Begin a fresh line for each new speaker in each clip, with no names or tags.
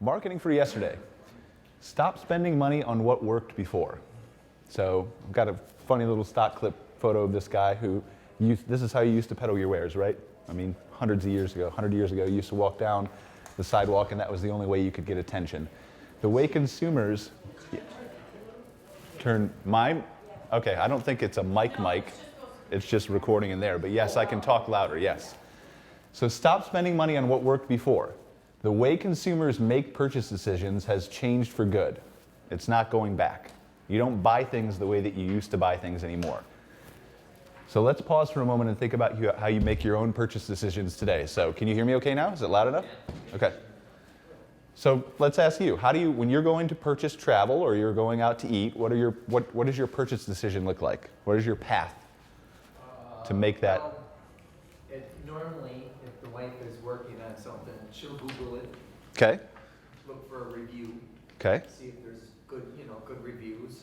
Marketing for yesterday. Stop spending money on what worked before. So I've got a funny little stock clip photo of this guy who this is how you used to peddle your wares, right? I mean, hundred years ago, you used to walk down the sidewalk and that was the only way you could get attention. The way consumers okay, I don't think it's a mic, it's just recording in there, but yes, I can talk louder, yes. So stop spending money on what worked before. The way consumers make purchase decisions has changed for good. It's not going back. You don't buy things the way that you used to buy things anymore. So let's pause for a moment and think about how you make your own purchase decisions today. So can you hear me okay now? Is it loud enough? Okay. So let's ask you, when you're going to purchase travel or you're going out to eat, what does your purchase decision look like? What is your path to make that?
Well, normally, if the wife is working on something, she'll Google it.
Okay.
Look for a review.
Okay.
See if there's good reviews.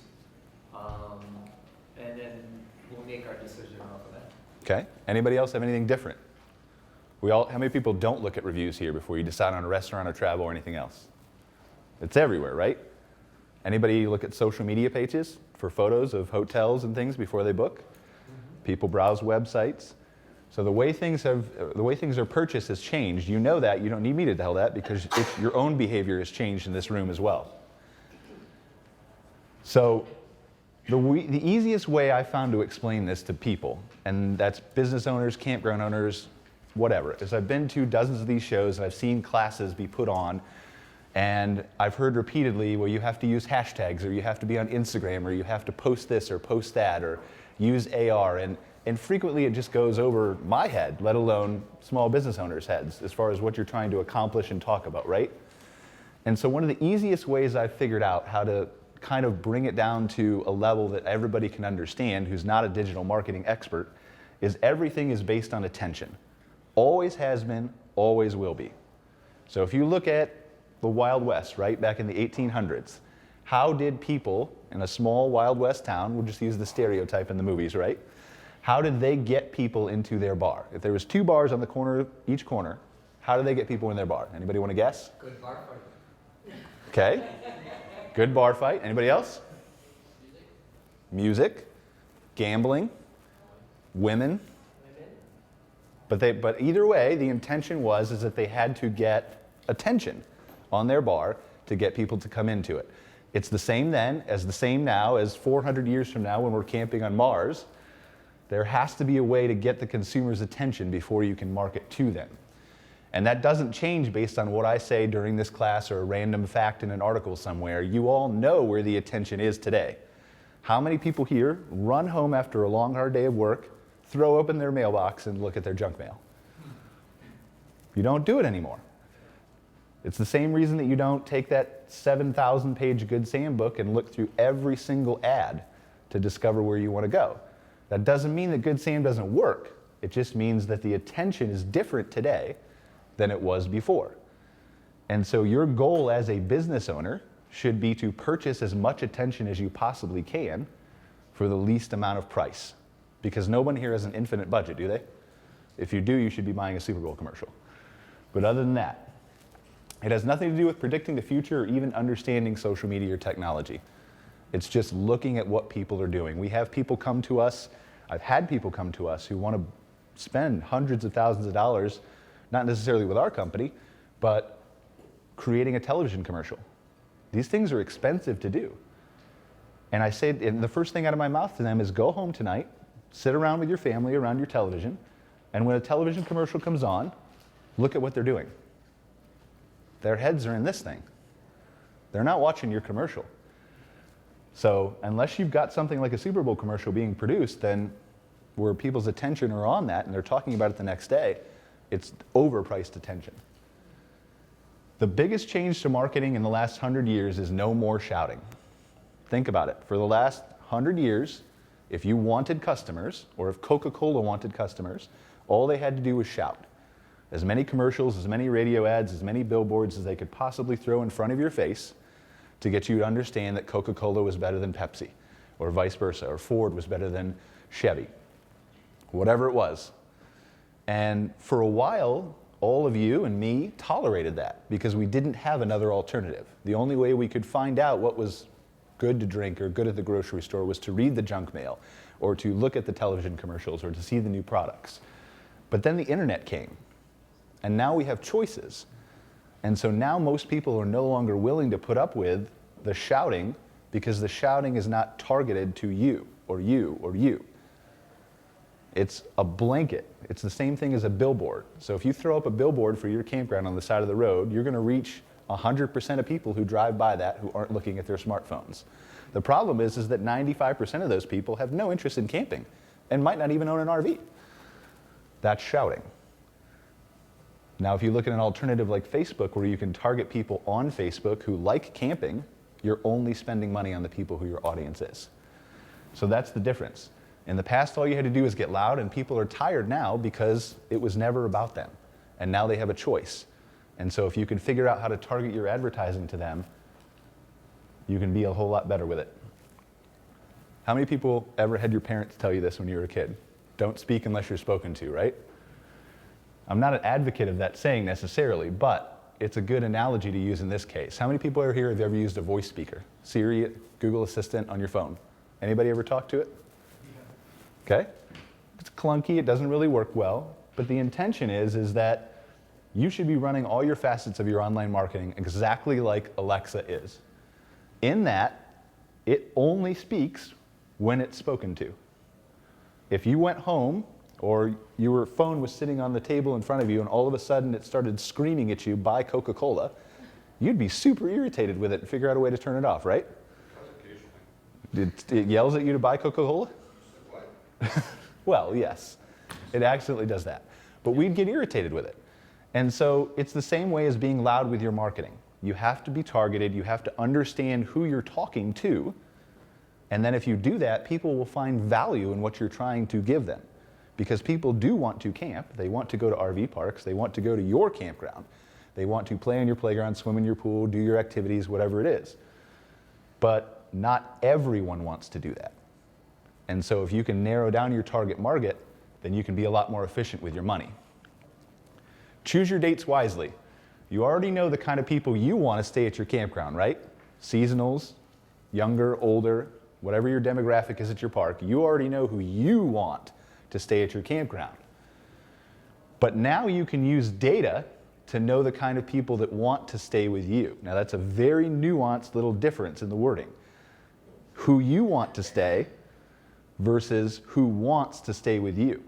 And then we'll make our decision off of that.
Okay. Anybody else have anything different? How many people don't look at reviews here before you decide on a restaurant or travel or anything else? It's everywhere, right? Anybody look at social media pages for photos of hotels and things before they book? Mm-hmm. People browse websites. So the way things are purchased has changed. You know that. You don't need me to tell that because your own behavior has changed in this room as well. So the easiest way I found to explain this to people, and that's business owners, campground owners, whatever, is I've been to dozens of these shows and I've seen classes be put on and I've heard repeatedly, well, you have to use hashtags or you have to be on Instagram or you have to post this or post that or use AR and frequently it just goes over my head, let alone small business owners' heads as far as what you're trying to accomplish and talk about, right? And so one of the easiest ways I've figured out how to kind of bring it down to a level that everybody can understand who's not a digital marketing expert is everything is based on attention. Always has been, always will be. So if you look at the Wild West, right, back in the 1800s, how did people in a small Wild West town, we'll just use the stereotype in the movies, right? How did they get people into their bar? If there was 2 bars on the corner, each corner, how did they get people in their bar? Anybody want to guess?
Good bar fight.
Okay. Good bar fight. Anybody else? Music. Gambling. Women. But either way, the intention was that they had to get attention on their bar to get people to come into it. It's the same then as the same now as 400 years from now when we're camping on Mars. There has to be a way to get the consumer's attention before you can market to them. And that doesn't change based on what I say during this class or a random fact in an article somewhere. You all know where the attention is today. How many people here run home after a long, hard day of work, throw open their mailbox and look at their junk mail? You don't do it anymore. It's the same reason that you don't take that 7,000-page Good Sam book and look through every single ad to discover where you want to go. That doesn't mean that Good Sam doesn't work. It just means that the attention is different today than it was before. And so your goal as a business owner should be to purchase as much attention as you possibly can for the least amount of price. Because no one here has an infinite budget, do they? If you do, you should be buying a Super Bowl commercial. But other than that, it has nothing to do with predicting the future or even understanding social media or technology. It's just looking at what people are doing. We have people come to us, I've had people come to us who want to spend hundreds of thousands of dollars, not necessarily with our company, but creating a television commercial. These things are expensive to do. And I say, and the first thing out of my mouth to them is go home tonight, sit around with your family around your television, and when a television commercial comes on, look at what they're doing. Their heads are in this thing. They're not watching your commercial. So unless you've got something like a Super Bowl commercial being produced, then where people's attention are on that and they're talking about it the next day, it's overpriced attention. The biggest change to marketing in the last 100 years is no more shouting. Think about it. For the last 100 years, if you wanted customers, or if Coca-Cola wanted customers, all they had to do was shout. As many commercials, as many radio ads, as many billboards as they could possibly throw in front of your face to get you to understand that Coca-Cola was better than Pepsi, or vice versa, or Ford was better than Chevy, whatever it was. And for a while, all of you and me tolerated that because we didn't have another alternative. The only way we could find out what was good to drink or good at the grocery store was to read the junk mail or to look at the television commercials or to see the new products. But then the internet came, and now we have choices. And so now most people are no longer willing to put up with the shouting because the shouting is not targeted to you or you or you. It's a blanket. It's the same thing as a billboard. So if you throw up a billboard for your campground on the side of the road, you're going to reach 100% of people who drive by that who aren't looking at their smartphones. The problem is that 95% of those people have no interest in camping and might not even own an RV. That's shouting. Now, if you look at an alternative like Facebook where you can target people on Facebook who like camping, you're only spending money on the people who your audience is. So that's the difference. In the past, all you had to do was get loud, and people are tired now because it was never about them. And now they have a choice. And so if you can figure out how to target your advertising to them, you can be a whole lot better with it. How many people ever had your parents tell you this when you were a kid? Don't speak unless you're spoken to, right? I'm not an advocate of that saying necessarily, but it's a good analogy to use in this case. How many people are here have ever used a voice speaker? Siri, Google Assistant on your phone? Anybody ever talked to it? Okay? It's clunky, it doesn't really work well, but the intention is that you should be running all your facets of your online marketing exactly like Alexa is. In that, it only speaks when it's spoken to. If you went home or your phone was sitting on the table in front of you and all of a sudden it started screaming at you, buy Coca-Cola, you'd be super irritated with it and figure out a way to turn it off, right? It yells at you to buy Coca-Cola? Well, yes, it accidentally does that. But we'd get irritated with it. And so it's the same way as being loud with your marketing. You have to be targeted, you have to understand who you're talking to, and then if you do that, people will find value in what you're trying to give them. Because people do want to camp, they want to go to RV parks, they want to go to your campground, they want to play on your playground, swim in your pool, do your activities, whatever it is. But not everyone wants to do that. And so if you can narrow down your target market, then you can be a lot more efficient with your money. Choose your dates wisely. You already know the kind of people you want to stay at your campground, right? Seasonals, younger, older, whatever your demographic is at your park, you already know who you want to stay at your campground. But now you can use data to know the kind of people that want to stay with you. Now that's a very nuanced little difference in the wording. Who you want to stay versus who wants to stay with you.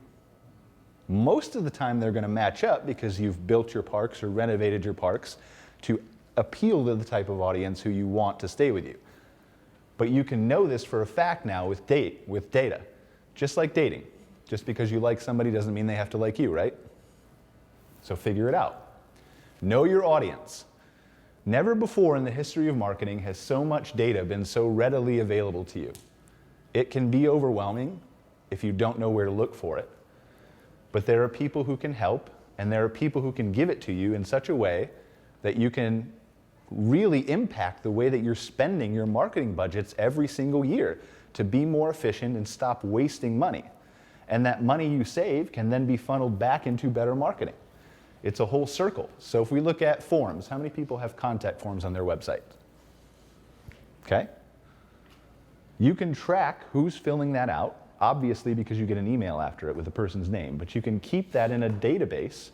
Most of the time they're going to match up because you've built your parks or renovated your parks to appeal to the type of audience who you want to stay with you. But you can know this for a fact now with data. Just like dating. Just because you like somebody doesn't mean they have to like you, right? So figure it out. Know your audience. Never before in the history of marketing has so much data been so readily available to you. It can be overwhelming if you don't know where to look for it. But there are people who can help, and there are people who can give it to you in such a way that you can really impact the way that you're spending your marketing budgets every single year to be more efficient and stop wasting money. And that money you save can then be funneled back into better marketing. It's a whole circle. So if we look at forms, how many people have contact forms on their website? Okay? You can track who's filling that out, obviously because you get an email after it with the person's name, but you can keep that in a database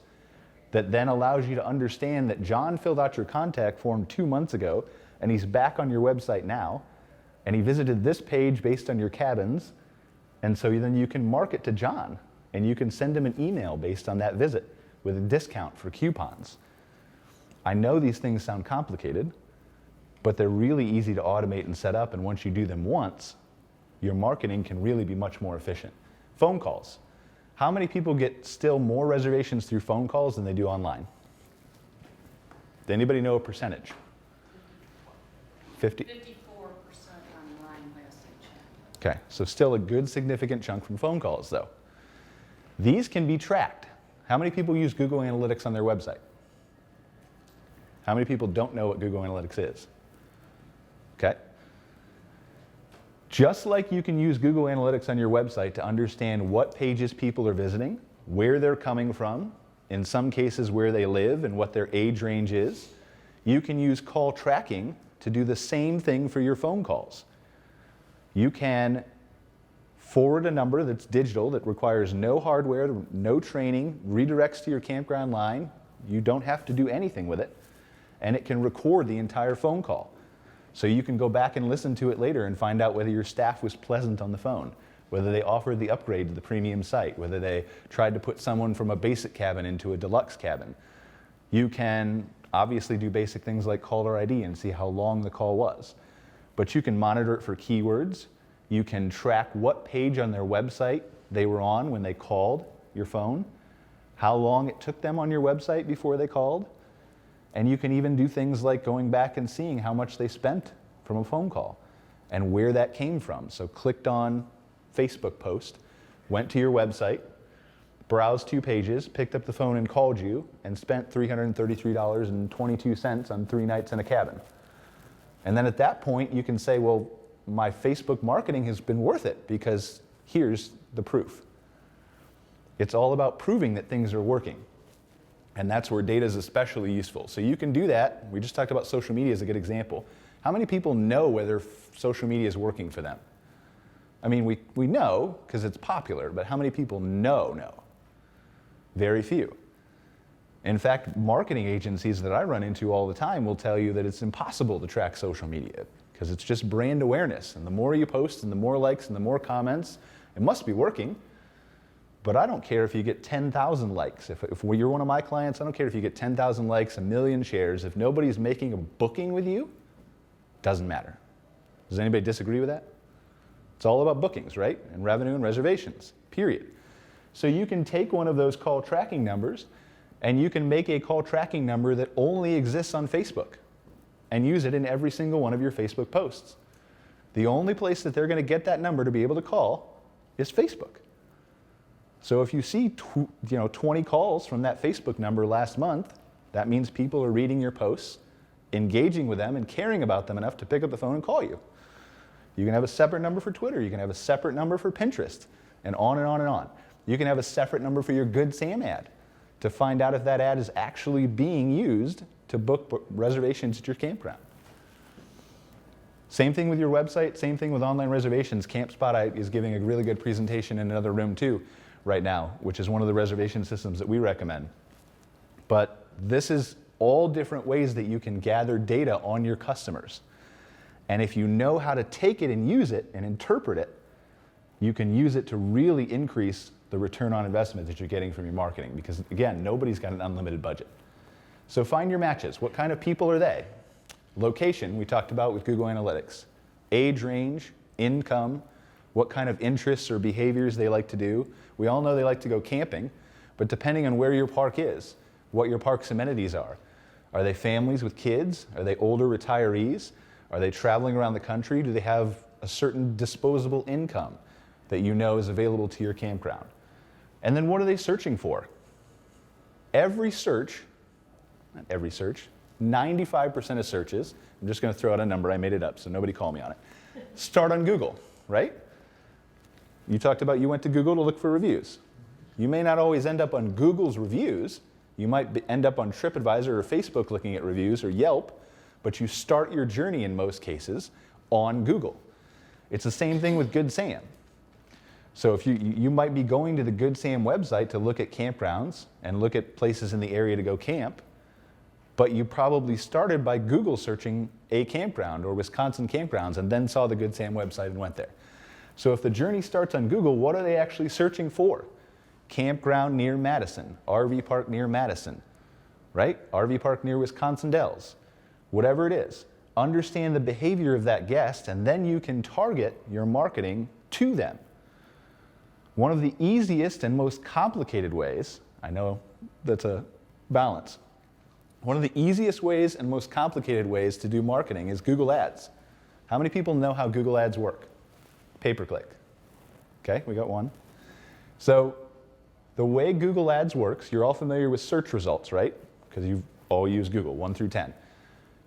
that then allows you to understand that John filled out your contact form 2 months ago, and he's back on your website now, and he visited this page based on your cabins, and so then you can market to John, and you can send him an email based on that visit with a discount for coupons. I know these things sound complicated, but they're really easy to automate and set up, and once you do them once, your marketing can really be much more efficient. Phone calls. How many people get still more reservations through phone calls than they do online? Does anybody know a percentage? 50?
54% online last I checked.
Okay, so still a good significant chunk from phone calls though. These can be tracked. How many people use Google Analytics on their website? How many people don't know what Google Analytics is? Okay. Just like you can use Google Analytics on your website to understand what pages people are visiting, where they're coming from, in some cases where they live and what their age range is. You can use call tracking to do the same thing for your phone calls. You can forward a number that's digital, that requires no hardware, no training, redirects to your campground line. You don't have to do anything with it. And it can record the entire phone call. So you can go back and listen to it later and find out whether your staff was pleasant on the phone, whether they offered the upgrade to the premium site, whether they tried to put someone from a basic cabin into a deluxe cabin. You can obviously do basic things like caller ID and see how long the call was. But you can monitor it for keywords. You can track what page on their website they were on when they called your phone, how long it took them on your website before they called. And you can even do things like going back and seeing how much they spent from a phone call and where that came from. So clicked on Facebook post, went to your website, browsed 2 pages, picked up the phone and called you, and spent $333.22 on 3 nights in a cabin. And then at that point, you can say, well, my Facebook marketing has been worth it because here's the proof. It's all about proving that things are working. And that's where data is especially useful. So you can do that. We just talked about social media as a good example. How many people know whether social media is working for them? I mean, we know because it's popular, but how many people know? Very few. In fact, marketing agencies that I run into all the time will tell you that it's impossible to track social media because it's just brand awareness. And the more you post and the more likes and the more comments, it must be working. But I don't care if you get 10,000 likes. If you're one of my clients, I don't care if you get 10,000 likes, 1 million shares. If nobody's making a booking with you, doesn't matter. Does anybody disagree with that? It's all about bookings, right? And revenue and reservations, period. So you can take one of those call tracking numbers and you can make a call tracking number that only exists on Facebook and use it in every single one of your Facebook posts. The only place that they're going to get that number to be able to call is Facebook. So if you see 20 calls from that Facebook number last month, that means people are reading your posts, engaging with them, and caring about them enough to pick up the phone and call you. You can have a separate number for Twitter. You can have a separate number for Pinterest, and on and on and on. You can have a separate number for your Good Sam ad to find out if that ad is actually being used to book reservations at your campground. Same thing with your website, same thing with online reservations. CampSpot is giving a really good presentation in another room too right now, which is one of the reservation systems that we recommend. But this is all different ways that you can gather data on your customers. And if you know how to take it and use it and interpret it, you can use it to really increase the return on investment that you're getting from your marketing. Because again, nobody's got an unlimited budget. So find your matches. What kind of people are they? Location, we talked about with Google Analytics. Age range, income, what kind of interests or behaviors they like to do. We all know they like to go camping, but depending on where your park is, what your park's amenities are. Are they families with kids? Are they older retirees? Are they traveling around the country? Do they have a certain disposable income that you know is available to your campground? And then what are they searching for? Every search, not every search, 95% of searches, I'm just going to throw out a number, I made it up, so nobody call me on it, start on Google, right? You talked about you went to Google to look for reviews. You may not always end up on Google's reviews. You might end up on TripAdvisor or Facebook looking at reviews or Yelp, but you start your journey in most cases on Google. It's the same thing with Good Sam. So if you might be going to the Good Sam website to look at campgrounds and look at places in the area to go camp, but you probably started by Google searching a campground or Wisconsin campgrounds and then saw the Good Sam website and went there. So if the journey starts on Google, what are they actually searching for? Campground near Madison, RV park near Madison, right? RV park near Wisconsin Dells, whatever it is. Understand the behavior of that guest, and then you can target your marketing to them. One of the easiest and most complicated ways, I know that's a balance, one of the easiest ways and most complicated ways to do marketing is Google Ads. How many people know how Google Ads work? Pay-per-click. Okay, we got one. So the way Google Ads works, you're all familiar with search results, right? Because you've all used Google, 1 through 10.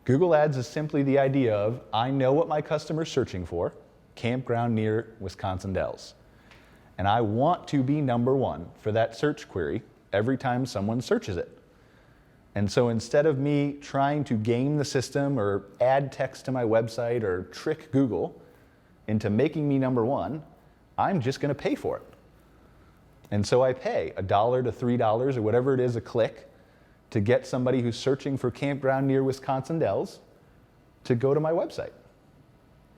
Google Ads is simply the idea of, I know what my customer's searching for, campground near Wisconsin Dells. And I want to be number 1 for that search query every time someone searches it. And so instead of me trying to game the system or add text to my website or trick Google into making me number one, I'm just going to pay for it. And so I pay $1 to $3 or whatever it is a click to get somebody who's searching for campground near Wisconsin Dells to go to my website.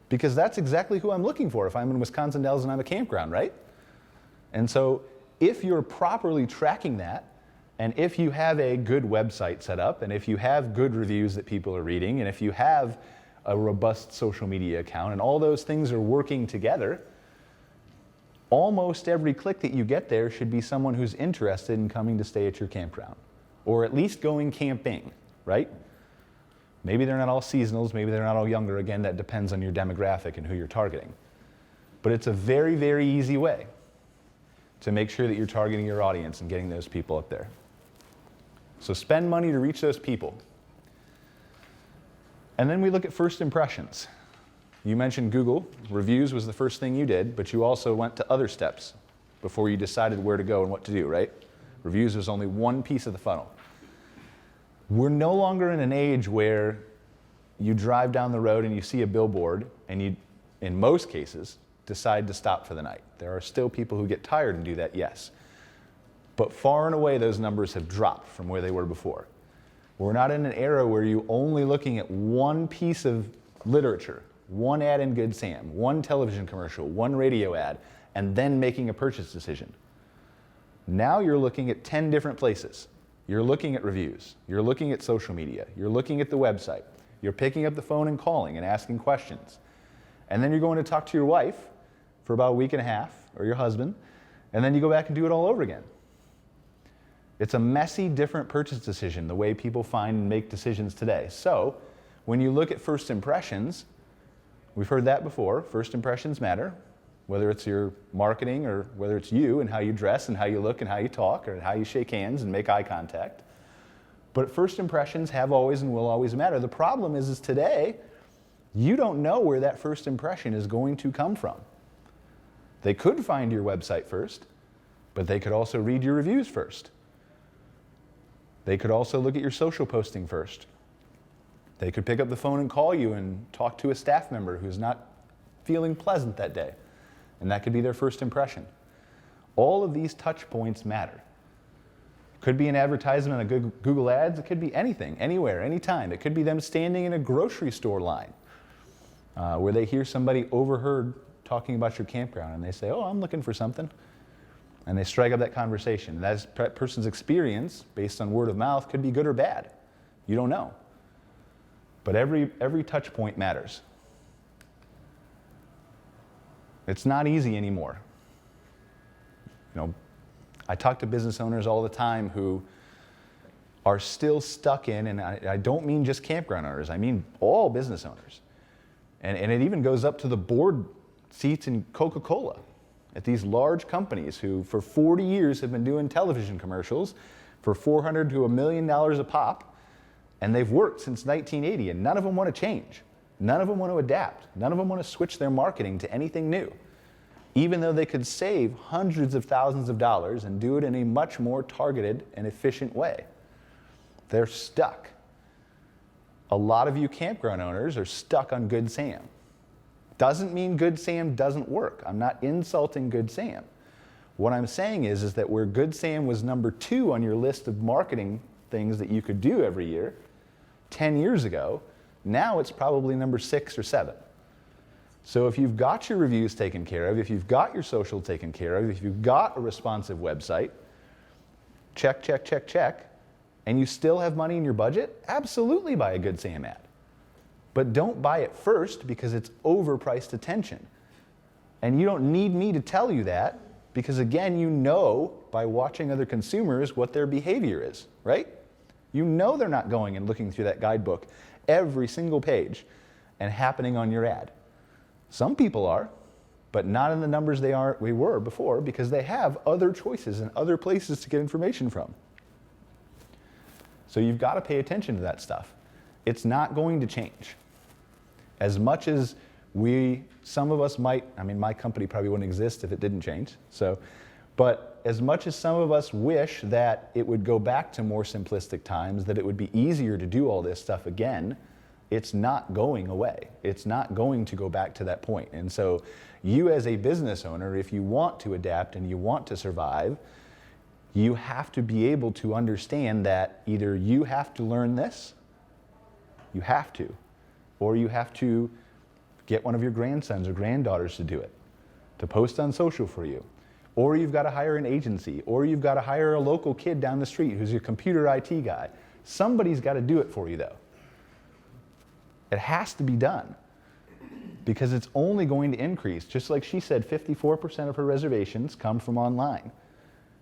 Because that's exactly who I'm looking for if I'm in Wisconsin Dells and I'm a campground, right? And so if you're properly tracking that, and if you have a good website set up, and if you have good reviews that people are reading, and if you have a robust social media account, and all those things are working together, almost every click that you get there should be someone who's interested in coming to stay at your campground, or at least going camping, right? Maybe they're not all seasonals, maybe they're not all younger. Again, that depends on your demographic and who you're targeting. But it's a very, very easy way to make sure that you're targeting your audience and getting those people up there. So spend money to reach those people. And then we look at first impressions. You mentioned Google. Reviews was the first thing you did, but you also went to other steps before you decided where to go and what to do, right? Reviews was only one piece of the funnel. We're no longer in an age where you drive down the road and you see a billboard and you, in most cases, decide to stop for the night. There are still people who get tired and do that, yes. But far and away, those numbers have dropped from where they were before. We're not in an era where you're only looking at one piece of literature, one ad in Good Sam, one television commercial, one radio ad, and then making a purchase decision. Now you're looking at 10 different places. You're looking at reviews. You're looking at social media. You're looking at the website. You're picking up the phone and calling and asking questions. And then you're going to talk to your wife for about a week and a half, or your husband, and then you go back and do it all over again. It's a messy, different purchase decision, the way people find and make decisions today. So when you look at first impressions, we've heard that before, first impressions matter, whether it's your marketing or whether it's you and how you dress and how you look and how you talk or how you shake hands and make eye contact. But first impressions have always and will always matter. The problem is today, you don't know where that first impression is going to come from. They could find your website first, but they could also read your reviews first. They could also look at your social posting first. They could pick up the phone and call you and talk to a staff member who's not feeling pleasant that day. And that could be their first impression. All of these touch points matter. It could be an advertisement on Google Ads. It could be anything, anywhere, anytime. It could be them standing in a grocery store line where they hear somebody overheard talking about your campground and they say, oh, I'm looking for something. And they strike up that conversation. That person's experience, based on word of mouth, could be good or bad. You don't know. But every touch point matters. It's not easy anymore. You know, I talk to business owners all the time who are still stuck in, and I don't mean just campground owners, I mean all business owners. And it even goes up to the board seats in Coca-Cola at these large companies who for 40 years have been doing television commercials for $400 to $1 million a pop, and they've worked since 1980, and none of them want to change. None of them want to adapt. None of them want to switch their marketing to anything new, even though they could save hundreds of thousands of dollars and do it in a much more targeted and efficient way. They're stuck. A lot of you campground owners are stuck on Good Sam. Doesn't mean Good Sam doesn't work. I'm not insulting Good Sam. What I'm saying is that where Good Sam was number 2 on your list of marketing things that you could do every year 10 years ago, now it's probably number 6 or 7. So if you've got your reviews taken care of, if you've got your social taken care of, if you've got a responsive website, check, check, check, check, and you still have money in your budget, absolutely buy a Good Sam ad. But don't buy it first because it's overpriced attention. And you don't need me to tell you that because, again, you know by watching other consumers what their behavior is, right? You know they're not going and looking through that guidebook every single page and happening on your ad. Some people are, but not in the numbers we were before because they have other choices and other places to get information from. So you've got to pay attention to that stuff. It's not going to change. As much as some of us might, I mean, my company probably wouldn't exist if it didn't change. But as much as some of us wish that it would go back to more simplistic times, that it would be easier to do all this stuff again, it's not going away. It's not going to go back to that point. And so you as a business owner, if you want to adapt and you want to survive, you have to be able to understand that either you have to learn this, you have to, or you have to get one of your grandsons or granddaughters to do it, to post on social for you. Or you've got to hire an agency, or you've got to hire a local kid down the street who's your computer IT guy. Somebody's got to do it for you though. It has to be done because it's only going to increase. Just like she said, 54% of her reservations come from online.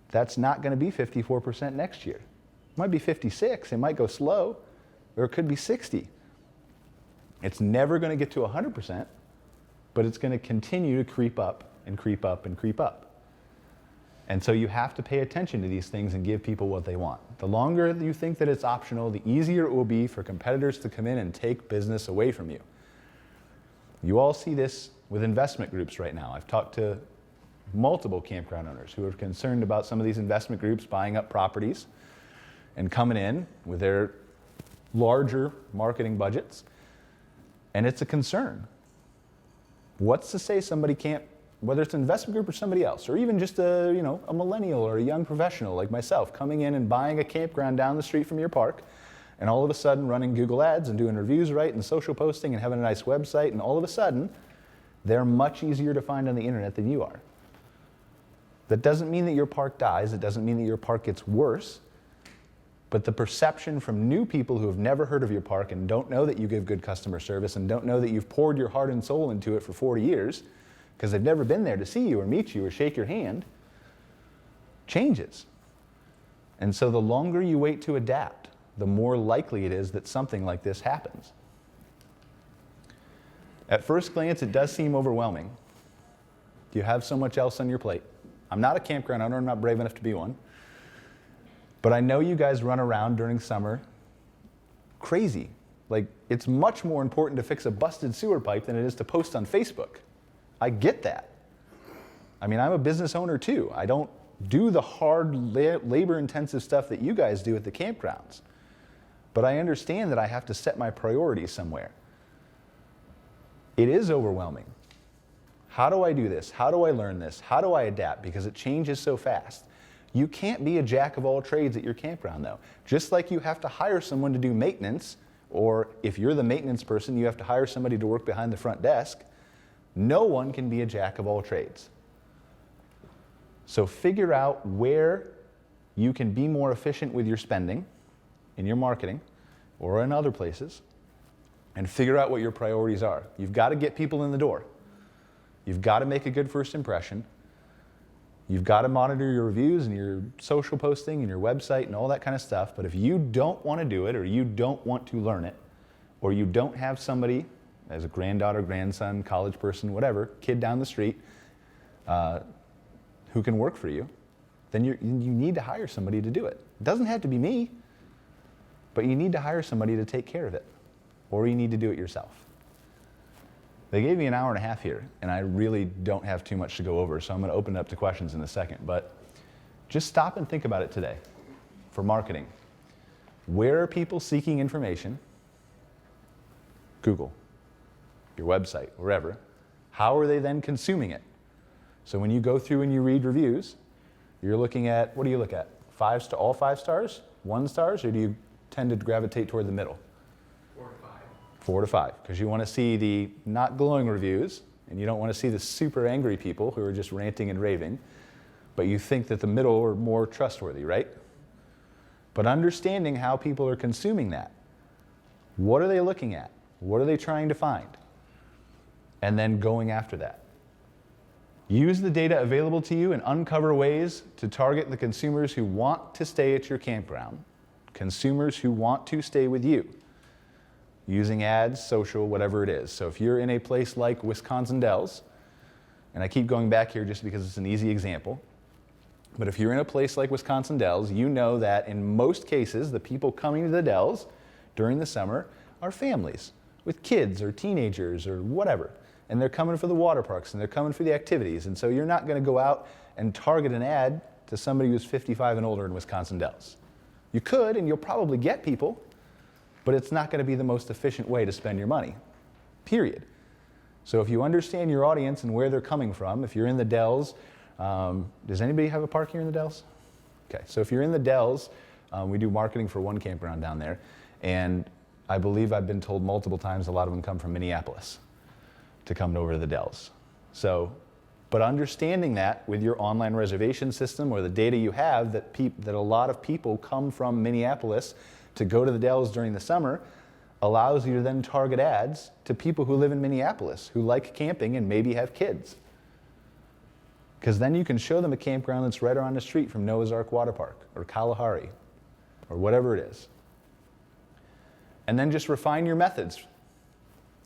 That's not going to be 54% next year. It might be 56, it might go slow, or it could be 60. It's never going to get to 100%, but it's going to continue to creep up and creep up and creep up. And so you have to pay attention to these things and give people what they want. The longer you think that it's optional, the easier it will be for competitors to come in and take business away from you. You all see this with investment groups right now. I've talked to multiple campground owners who are concerned about some of these investment groups buying up properties and coming in with their larger marketing budgets. And it's a concern. What's to say somebody can't, whether it's an investment group or somebody else, or even just a millennial or a young professional like myself, coming in and buying a campground down the street from your park, and all of a sudden running Google ads and doing reviews right and social posting and having a nice website, and all of a sudden, they're much easier to find on the internet than you are. That doesn't mean that your park dies. It doesn't mean that your park gets worse. But the perception from new people who have never heard of your park and don't know that you give good customer service and don't know that you've poured your heart and soul into it for 40 years, because they've never been there to see you or meet you or shake your hand, changes. And so the longer you wait to adapt, the more likely it is that something like this happens. At first glance, it does seem overwhelming. You have so much else on your plate. I'm not a campground owner, I'm not brave enough to be one. But I know you guys run around during summer crazy. Like, it's much more important to fix a busted sewer pipe than it is to post on Facebook. I get that. I mean, I'm a business owner too. I don't do the hard, labor-intensive stuff that you guys do at the campgrounds. But I understand that I have to set my priorities somewhere. It is overwhelming. How do I do this? How do I learn this? How do I adapt? Because it changes so fast. You can't be a jack of all trades at your campground though. Just like you have to hire someone to do maintenance, or if you're the maintenance person, you have to hire somebody to work behind the front desk. No one can be a jack of all trades. So figure out where you can be more efficient with your spending in your marketing or in other places, and figure out what your priorities are. You've got to get people in the door. You've got to make a good first impression. You've got to monitor your reviews and your social posting and your website and all that kind of stuff. But if you don't want to do it, or you don't want to learn it, or you don't have somebody as a granddaughter, grandson, college person, whatever, kid down the street who can work for you, then you need to hire somebody to do it. It doesn't have to be me, but you need to hire somebody to take care of it, or you need to do it yourself. They gave me an hour and a half here, and I really don't have too much to go over, so I'm going to open it up to questions in a second. But just stop and think about it today for marketing. Where are people seeking information? Google, your website, wherever. How are they then consuming it? So when you go through and you read reviews, you're looking at, what do you look at? All 5 stars? 1 stars? Or do you tend to gravitate toward the middle?
4 to 5.
4 to 5, because you want to see the not glowing reviews, and you don't want to see the super angry people who are just ranting and raving, but you think that the middle are more trustworthy, right? But understanding how people are consuming that. What are they looking at? What are they trying to find? And then going after that. Use the data available to you and uncover ways to target the consumers who want to stay at your campground, consumers who want to stay with you, using ads, social, whatever it is. So if you're in a place like Wisconsin Dells, and I keep going back here just because it's an easy example, but if you're in a place like Wisconsin Dells, you know that in most cases, the people coming to the Dells during the summer are families with kids or teenagers or whatever. And they're coming for the water parks and they're coming for the activities. And so you're not going to go out and target an ad to somebody who's 55 and older in Wisconsin Dells. You could, and you'll probably get people, but it's not going to be the most efficient way to spend your money, period. So if you understand your audience and where they're coming from, if you're in the Dells, does anybody have a park here in the Dells? Okay, so if you're in the Dells, we do marketing for one campground down there, and I believe I've been told multiple times a lot of them come from Minneapolis to come over to the Dells. So, but understanding that with your online reservation system or the data you have that a lot of people come from Minneapolis to go to the Dells during the summer allows you to then target ads to people who live in Minneapolis, who like camping and maybe have kids. Because then you can show them a campground that's right around the street from Noah's Ark Water Park or Kalahari or whatever it is. And then just refine your methods.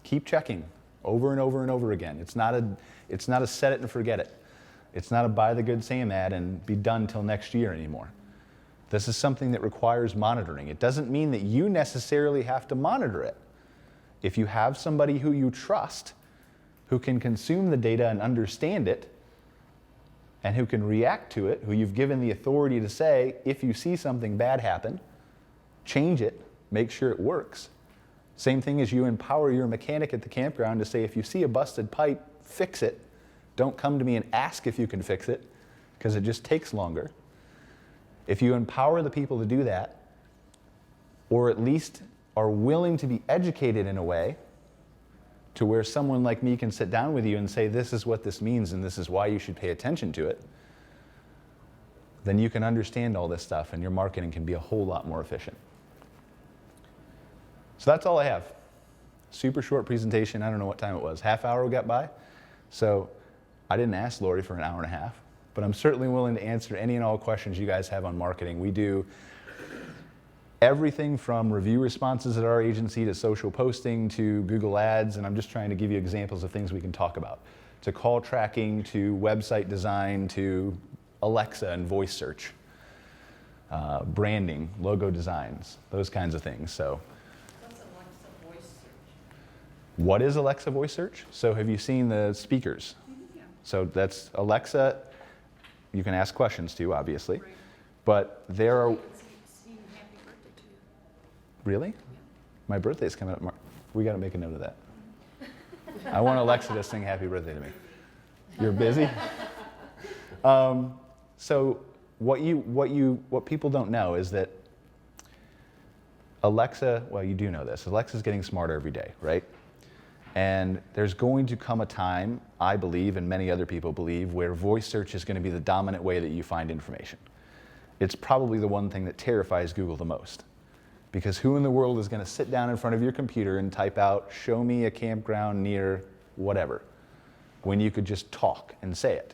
Keep checking over and over and over again. It's not a set it and forget it. It's not a buy the good Sam ad and be done till next year anymore. This is something that requires monitoring. It doesn't mean that you necessarily have to monitor it. If you have somebody who you trust, who can consume the data and understand it, and who can react to it, who you've given the authority to say, if you see something bad happen, change it, make sure it works. Same thing as you empower your mechanic at the campground to say, if you see a busted pipe, fix it. Don't come to me and ask if you can fix it, because it just takes longer. If you empower the people to do that, or at least are willing to be educated in a way to where someone like me can sit down with you and say, this is what this means and this is why you should pay attention to it, then you can understand all this stuff and your marketing can be a whole lot more efficient. So that's all I have. Super short presentation. I don't know what time it was. Half hour got by. So I didn't ask Lori for an hour and a half, but I'm certainly willing to answer any and all questions you guys have on marketing. We do everything from review responses at our agency to social posting to Google Ads, and I'm just trying to give you examples of things we can talk about, to call tracking, to website design, to Alexa and voice search, branding, logo designs, those kinds of things. So,
What's Alexa voice search?
what is Alexa voice search? So have you seen the speakers?
Yeah.
So that's Alexa. You can ask questions to, obviously,
Right.
but there are...
Sing happy birthday to you.
Really? My birthday's coming up. We got to make a note of that. I want Alexa to sing happy birthday to me. You're busy? So what people don't know is that Alexa, well, you do know this. Alexa's getting smarter every day, right? And there's going to come a time, I believe, and many other people believe, where voice search is going to be the dominant way that you find information. It's probably the one thing that terrifies Google the most. Because who in the world is going to sit down in front of your computer and type out, show me a campground near whatever, when you could just talk and say it?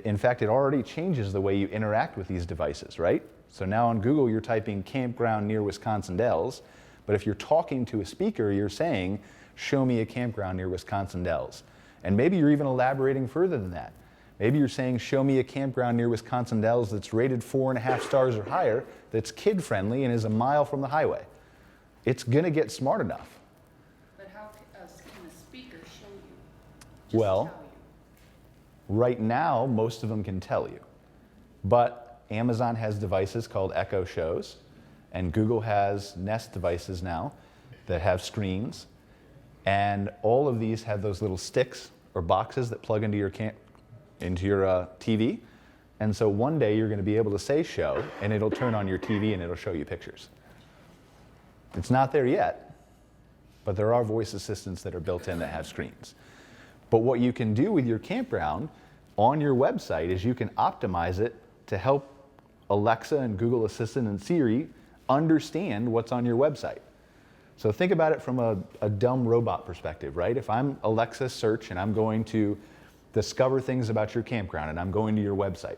In fact, it already changes the way you interact with these devices, right? So now on Google, you're typing campground near Wisconsin Dells, but if you're talking to a speaker, you're saying, show me a campground near Wisconsin Dells. And maybe you're even elaborating further than that. Maybe you're saying, show me a campground near Wisconsin Dells that's rated 4.5 stars or higher, that's kid-friendly and is a mile from the highway. It's going to get smart enough.
But how can a speaker show you? Just
Well,
tell you?
right now, most of them can tell you. But Amazon has devices called Echo Shows, and Google has Nest devices now that have screens. And all of these have those little sticks or boxes that plug into your TV. And so one day you're going to be able to say show, and it'll turn on your TV and it'll show you pictures. It's not there yet, but there are voice assistants that are built in that have screens. But what you can do with your campground on your website is you can optimize it to help Alexa and Google Assistant and Siri understand what's on your website. So think about it from a dumb robot perspective, right? If I'm Alexa search and I'm going to discover things about your campground and I'm going to your website,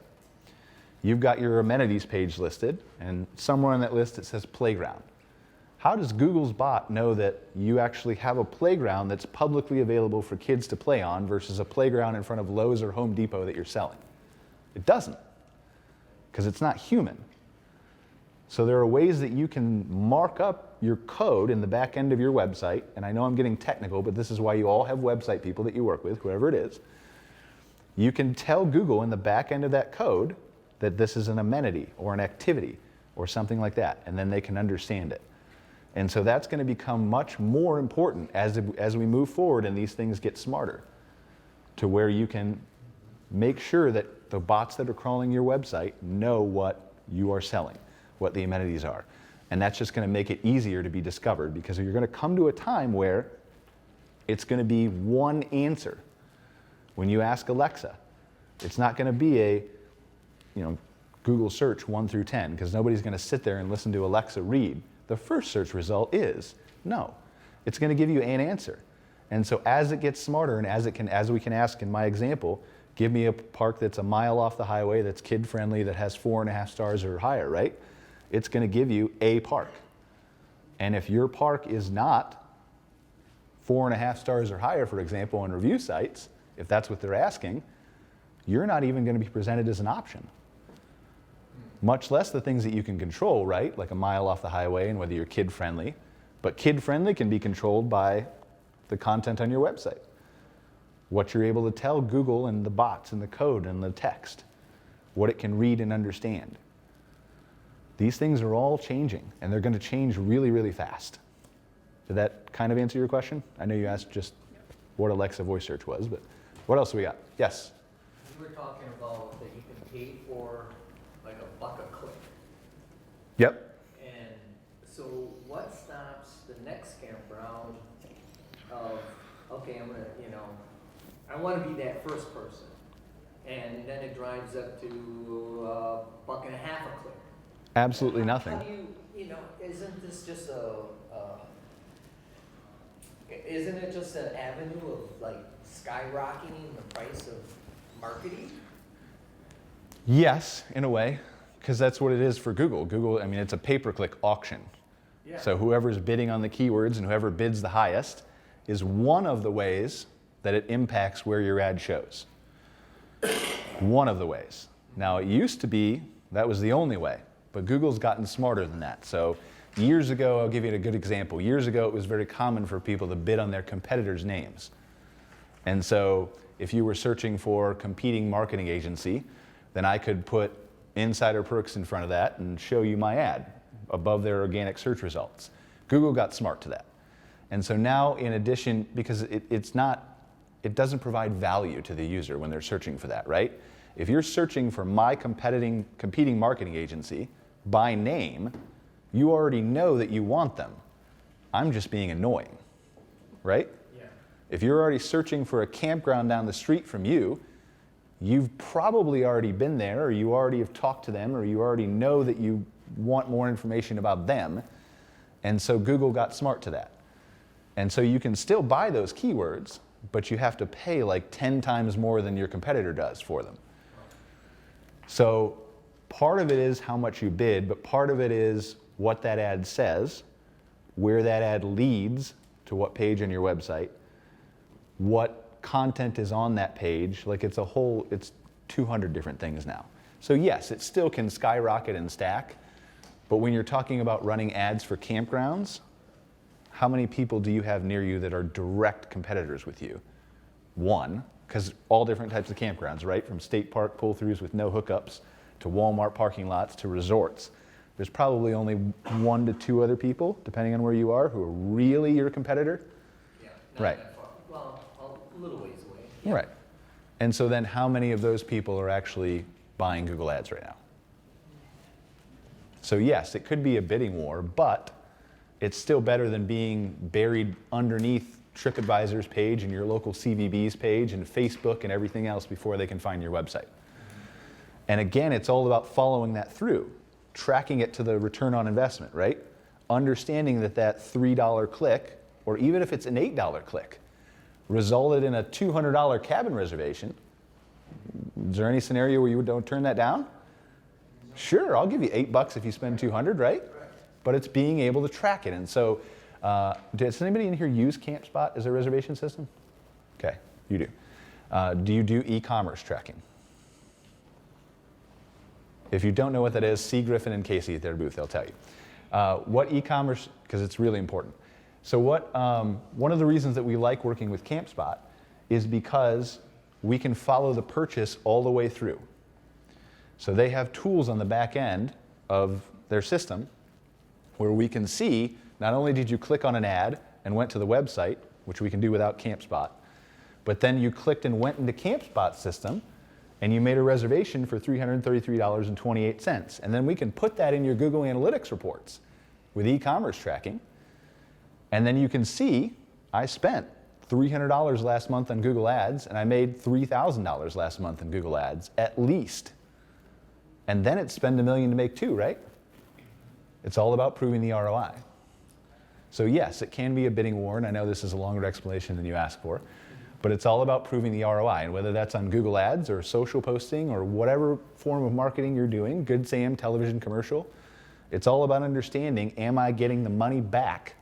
you've got your amenities page listed, and somewhere on that list it says playground. How does Google's bot know that you actually have a playground that's publicly available for kids to play on versus a playground in front of Lowe's or Home Depot that you're selling? It doesn't, because it's not human. So there are ways that you can mark up your code in the back end of your website, and I know I'm getting technical, but this is why you all have website people that you work with, whoever it is. You can tell Google in the back end of that code that this is an amenity or an activity or something like that, and then they can understand it. And so that's going to become much more important as we move forward and these things get smarter, to where you can make sure that the bots that are crawling your website know what you are selling, what the amenities are. And that's just going to make it easier to be discovered, because you're going to come to a time where it's going to be one answer. When you ask Alexa, it's not going to be a, Google search 1 through 10, because nobody's going to sit there and listen to Alexa read. The first search result is no. It's going to give you an answer. And so as it gets smarter, and as we can ask in my example, give me a park that's a mile off the highway, that's kid-friendly, that has 4.5 stars or higher, right? It's going to give you a park. And if your park is not 4.5 stars or higher, for example, on review sites, if that's what they're asking, you're not even going to be presented as an option. Much less the things that you can control, right? Like a mile off the highway and whether you're kid-friendly. But kid-friendly can be controlled by the content on your website. What you're able to tell Google and the bots and the code and the text. What it can read and understand. These things are all changing, and they're going to change really, really fast. Did that kind of answer your question? I know you asked just what Alexa voice search was, but what else we got? Yes?
You were talking about that you can pay for like $1 a click.
Yep.
And so what stops the next campground of, okay, I'm gonna, I wanna be that first person. And then it drives up to $1.50 a click.
Absolutely
How
nothing.
do isn't this just isn't it just an avenue of like skyrocketing the price of marketing?
Yes, in a way, because that's what it is for Google. Google, it's a pay-per-click auction.
Yeah.
So whoever's bidding on the keywords and whoever bids the highest is one of the ways that it impacts where your ad shows. One of the ways. Now, it used to be that was the only way, but Google's gotten smarter than that. So years ago, I'll give you a good example. Years ago, it was very common for people to bid on their competitors' names. And so if you were searching for a competing marketing agency, then I could put Insider Perks in front of that and show you my ad above their organic search results. Google got smart to that. And so now, in addition, because it doesn't provide value to the user when they're searching for that, right? If you're searching for my competing marketing agency by name, you already know that you want them. I'm just being annoying, right?
Yeah.
If you're already searching for a campground down the street from you, you've probably already been there, or you already have talked to them, or you already know that you want more information about them. And so Google got smart to that. And so you can still buy those keywords, but you have to pay like 10 times more than your competitor does for them. So part of it is how much you bid, but part of it is what that ad says, where that ad leads to what page on your website, what content is on that page. Like it's 200 different things now. So yes, it still can skyrocket and stack, but when you're talking about running ads for campgrounds, how many people do you have near you that are direct competitors with you? One, because all different types of campgrounds, right? From state park pull-throughs with no hookups to Walmart parking lots to resorts. There's probably only 1 to 2 other people, depending on where you are, who are really your competitor.
Yeah.
Right.
That far. Well, a little ways away.
Yeah. Right. And so then how many of those people are actually buying Google Ads right now? So yes, it could be a bidding war, but it's still better than being buried underneath TripAdvisor's page and your local CVB's page and Facebook and everything else before they can find your website. And again, it's all about following that through, tracking it to the return on investment, right? Understanding that $3 click, or even if it's an $8 click, resulted in a $200 cabin reservation. Is there any scenario where you don't turn that down? Sure, I'll give you $8 if you spend $200, right? But it's being able to track it. And so, does anybody in here use CampSpot as a reservation system? Okay, you do. Do you do e-commerce tracking? If you don't know what that is, see Griffin and Casey at their booth, they'll tell you. What e-commerce, because it's really important. So one of the reasons that we like working with CampSpot is because we can follow the purchase all the way through. So they have tools on the back end of their system where we can see not only did you click on an ad and went to the website, which we can do without CampSpot, but then you clicked and went into CampSpot's system and you made a reservation for $333.28. And then we can put that in your Google Analytics reports with e-commerce tracking. And then you can see I spent $300 last month on Google Ads and I made $3,000 last month in Google Ads, at least. And then it's spend $1 million to make 2, right? It's all about proving the ROI. So yes, it can be a bidding war, and I know this is a longer explanation than you asked for, but it's all about proving the ROI, and whether that's on Google Ads or social posting or whatever form of marketing you're doing, Good Sam, television commercial, it's all about understanding, am I getting the money back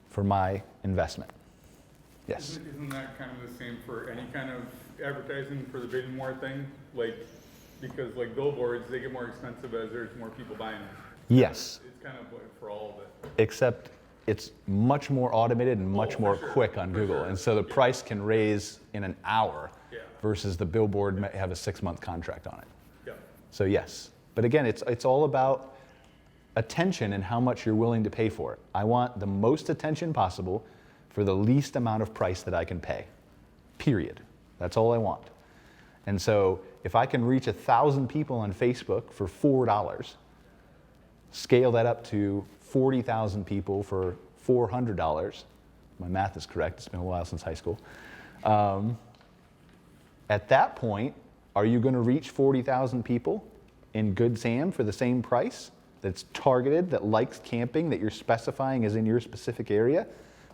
for my investment? Yes?
Isn't that kind of the same for any kind of advertising for the bidding war thing? Like, because like billboards, they get more expensive as there's more people buying them.
Yes,
It's kind of like for all of it.
except it's much more automated and much
for
more
sure,
quick on
for
Google.
sure.
And so the price can raise in an hour
Yeah.
versus the billboard may have a 6-month contract on it.
Yeah.
So yes, but again, it's all about attention and how much you're willing to pay for it. I want the most attention possible for the least amount of price that I can pay, period. That's all I want. And so if I can reach 1,000 people on Facebook for $4, scale that up to 40,000 people for $400, my math is correct, it's been a while since high school. At that point, are you going to reach 40,000 people in Good Sam for the same price that's targeted, that likes camping, that you're specifying is in your specific area,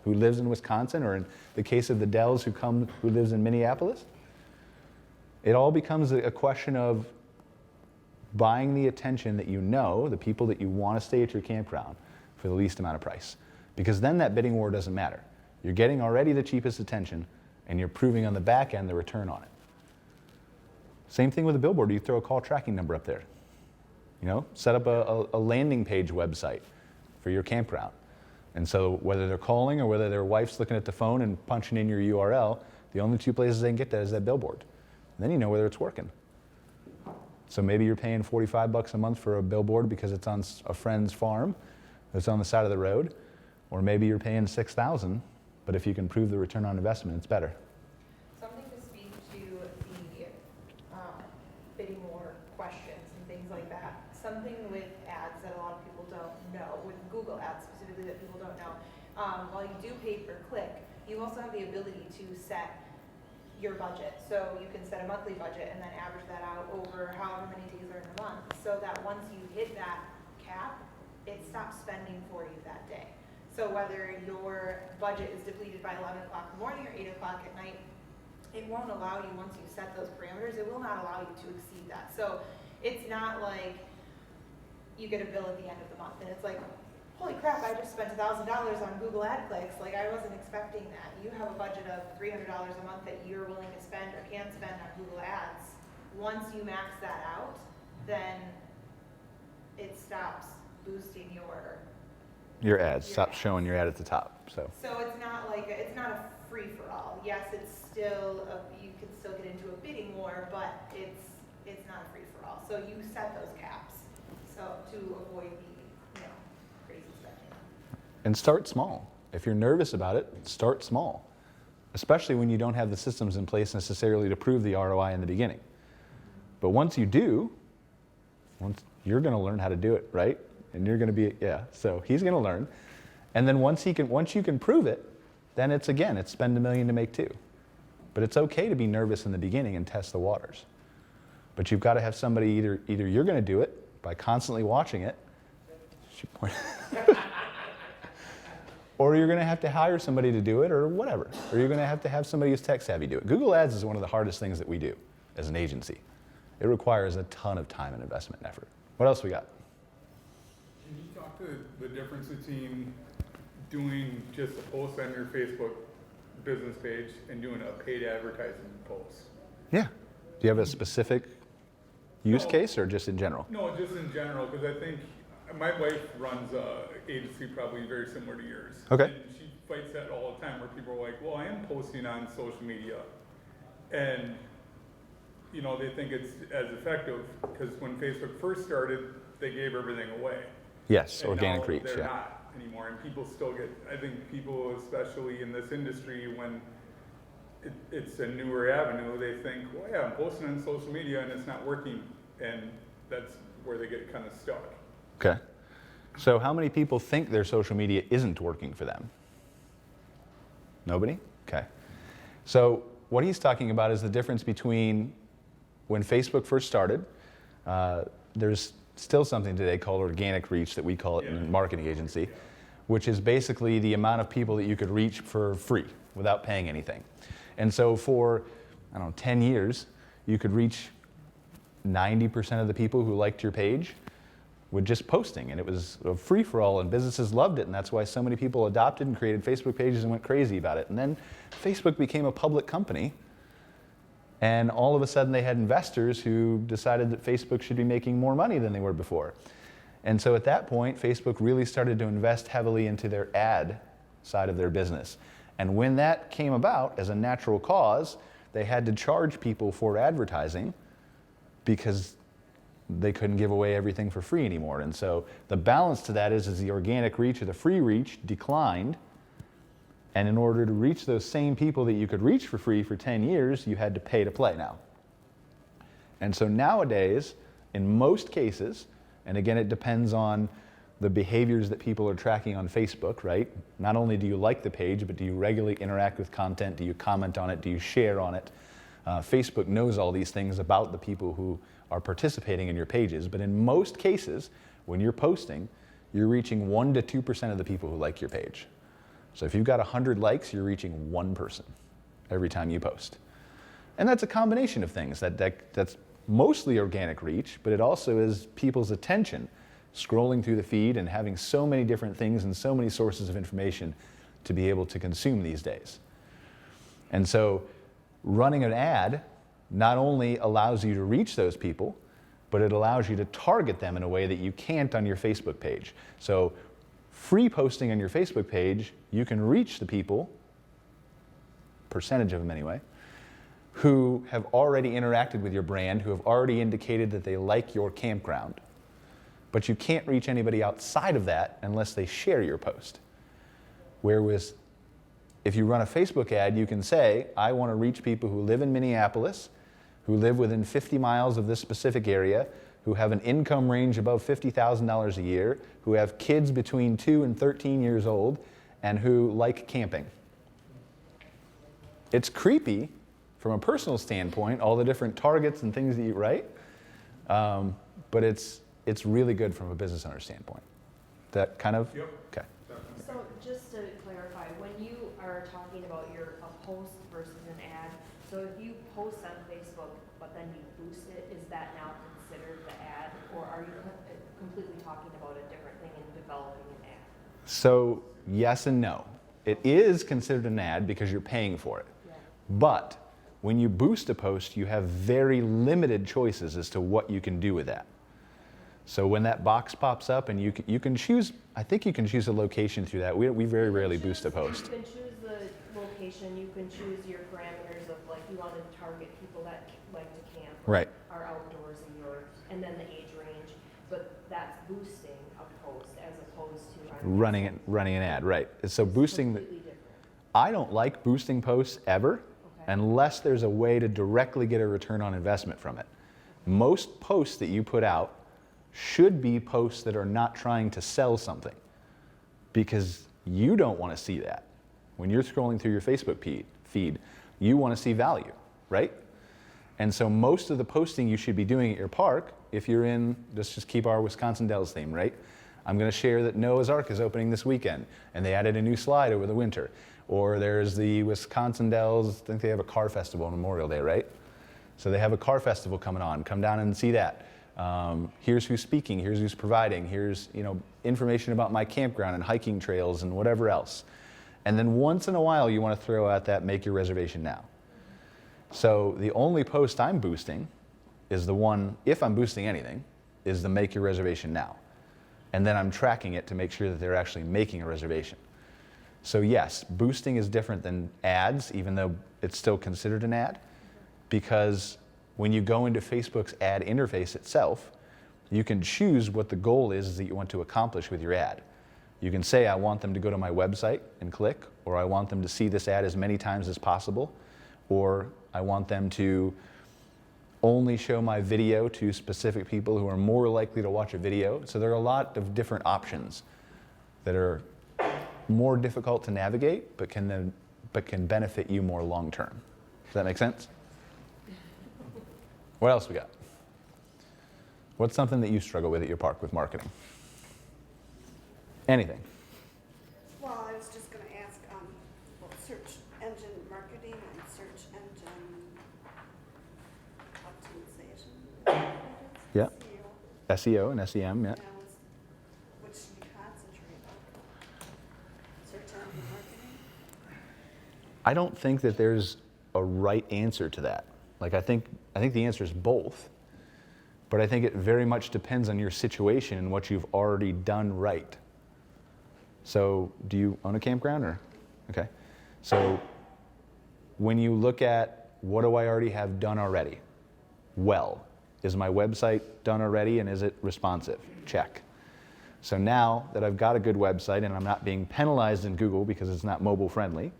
who lives in Wisconsin, or in the case of the Dells who lives in Minneapolis? It all becomes a question of buying the attention that you know, the people that you want to stay at your campground for the least amount of price. Because then that bidding war doesn't matter. You're getting already the cheapest attention, and you're proving on the back end the return on it. Same thing with a billboard. You throw a call tracking number up there. You know, set up a landing page website for your campground. And so whether they're calling or whether their wife's looking at the phone and punching in your URL, the only 2 places they can get that is that billboard. And then you know whether it's working. So maybe you're paying $45 a month for a billboard because it's on a friend's farm, it's on the side of the road, or maybe you're paying $6,000, but if you can prove the return on investment, it's better.
Something to speak to the bidding war questions and things like that. Something with ads that a lot of people don't know, with Google ads specifically that people don't know. While you do pay per click, you also have the ability to set your budget. So you can set a monthly budget and then average that out over however many days are in the month, so that once you hit that cap, it stops spending for you that day. So whether your budget is depleted by 11 o'clock in the morning or 8 o'clock at night, it won't allow you, once you set those parameters, it will not allow you to exceed that. So it's not like you get a bill at the end of the month and it's like, holy crap, I just spent $1,000 on Google ad clicks. Like, I wasn't expecting that. You have a budget of $300 a month that you're willing to spend or can spend on Google ads. Once you max that out, then it stops boosting
Your ads, stop showing your ad at the top. So
it's not like, it's not a free-for-all. Yes, it's still, you can still get into a bidding war, but it's not a free-for-all. So you set those caps, so to avoid the, crazy spending.
And start small. If you're nervous about it, start small. Especially when you don't have the systems in place necessarily to prove the ROI in the beginning. But once you do, you're going to learn how to do it, right? And you're going to be, so he's going to learn. And then once you can prove it, then it's spend $1 million to make 2. But it's okay to be nervous in the beginning and test the waters. But you've got to have somebody, either you're going to do it by constantly watching it, or you're going to have to hire somebody to do it, or whatever. Or you're going to have somebody who's tech savvy do it. Google Ads is one of the hardest things that we do as an agency. It requires a ton of time and investment and effort. What else we got?
Can you talk to the difference between doing just a post on your Facebook business page and doing a paid advertising post?
Yeah. Do you have a specific use
No.
case or just in general?
No, just in general, because I think my wife runs a agency probably very similar to yours.
Okay.
And she fights that all the time where people are like, well, I am posting on social media. And you know, they think it's as effective, because when Facebook first started, they gave everything away.
Yes,
And
organic
now
reach,
they're
yeah.
not anymore, and people still get, I think people, especially in this industry, when it's a newer avenue, they think, well, yeah, I'm posting on social media and it's not working, and that's where they get kind of stuck.
Okay. So how many people think their social media isn't working for them? Nobody? Okay. So what he's talking about is the difference between when Facebook first started, there's still something today called organic reach that we call it in a marketing agency, which is basically the amount of people that you could reach for free without paying anything. And so for, I don't know, 10 years, you could reach 90% of the people who liked your page with just posting, and it was a free-for-all, and businesses loved it, and that's why so many people adopted and created Facebook pages and went crazy about it. And then Facebook became a public company, and all of a sudden they had investors who decided that Facebook should be making more money than they were before. And so at that point, Facebook really started to invest heavily into their ad side of their business. And when that came about as a natural cause, they had to charge people for advertising because they couldn't give away everything for free anymore. And so the balance to that is the organic reach or the free reach declined. And in order to reach those same people that you could reach for free for 10 years, you had to pay to play now. And so nowadays, in most cases, and again, it depends on the behaviors that people are tracking on Facebook, right? Not only do you like the page, but do you regularly interact with content? Do you comment on it? Do you share on it? Facebook knows all these things about the people who are participating in your pages, but in most cases, when you're posting, you're reaching 1 to 2% of the people who like your page. So if you've got 100 likes, you're reaching one person every time you post. And that's a combination of things. That's mostly organic reach, but it also is people's attention scrolling through the feed and having so many different things and so many sources of information to be able to consume these days. And so running an ad not only allows you to reach those people, but it allows you to target them in a way that you can't on your Facebook page. So free posting on your Facebook page, you can reach the people, percentage of them anyway, who have already interacted with your brand, who have already indicated that they like your campground. But you can't reach anybody outside of that unless they share your post. Whereas if you run a Facebook ad, you can say, I want to reach people who live in Minneapolis, who live within 50 miles of this specific area, who have an income range above $50,000 a year, who have kids between 2 and 13 years old, and who like camping. It's creepy from a personal standpoint, all the different targets and things that you write, but it's really good from a business owner standpoint. That kind of?
Yep.
Okay.
So just to clarify, when you are talking about a post versus an ad, so if you post on Facebook, but then you boost it, is that now considered the ad? Or are you completely talking about a different thing in developing an ad?
So yes and no. It is considered an ad because you're paying for it.
Yeah.
But when you boost a post, you have very limited choices as to what you can do with that. So when that box pops up and you can choose, I think you can choose a location through that. We very rarely boost a post.
You can choose the location, you can choose your parameters of like you want to target people that like to camp. Or
Right.
are outdoors and then the age range, but that's boosting a post as opposed to
Running an ad, right. So boosting,
completely different.
I don't like boosting posts ever
Okay.
unless there's a way to directly get a return on investment from it. Most posts that you put out should be posts that are not trying to sell something, because you don't want to see that. When you're scrolling through your Facebook feed, you want to see value, right? And so most of the posting you should be doing at your park, if you're in, let's just keep our Wisconsin Dells theme, right? I'm going to share that Noah's Ark is opening this weekend, and they added a new slide over the winter. Or there's the Wisconsin Dells, I think they have a car festival on Memorial Day, right? So they have a car festival coming on. Come down and see that. Here's who's speaking, here's who's providing, here's information about my campground and hiking trails and whatever else. And then once in a while you want to throw out that make your reservation now. So the only post I'm boosting is the one, if I'm boosting anything, is the make your reservation now. And then I'm tracking it to make sure that they're actually making a reservation. So yes, boosting is different than ads, even though it's still considered an ad, because when you go into Facebook's ad interface itself, you can choose what the goal is that you want to accomplish with your ad. You can say, I want them to go to my website and click, or I want them to see this ad as many times as possible, or I want them to only show my video to specific people who are more likely to watch a video. So there are a lot of different options that are more difficult to navigate, but can benefit you more long term. Does that make sense? What else we got? What's something that you struggle with at your park with marketing? Anything?
Well, I was just gonna ask, well, search engine marketing and search engine optimization.
Yeah.
SEO.
SEO and SEM, yeah.
Now, which do you concentrate on? Search engine marketing?
I don't think that there's a right answer to that. Like I think the answer is both. But I think it very much depends on your situation and what you've already done right. So do you own a campground or? Okay. So when you look at what do I already have done already? Well, is my website done already and is it responsive? Check. So now that I've got a good website and I'm not being penalized in Google because it's not mobile friendly,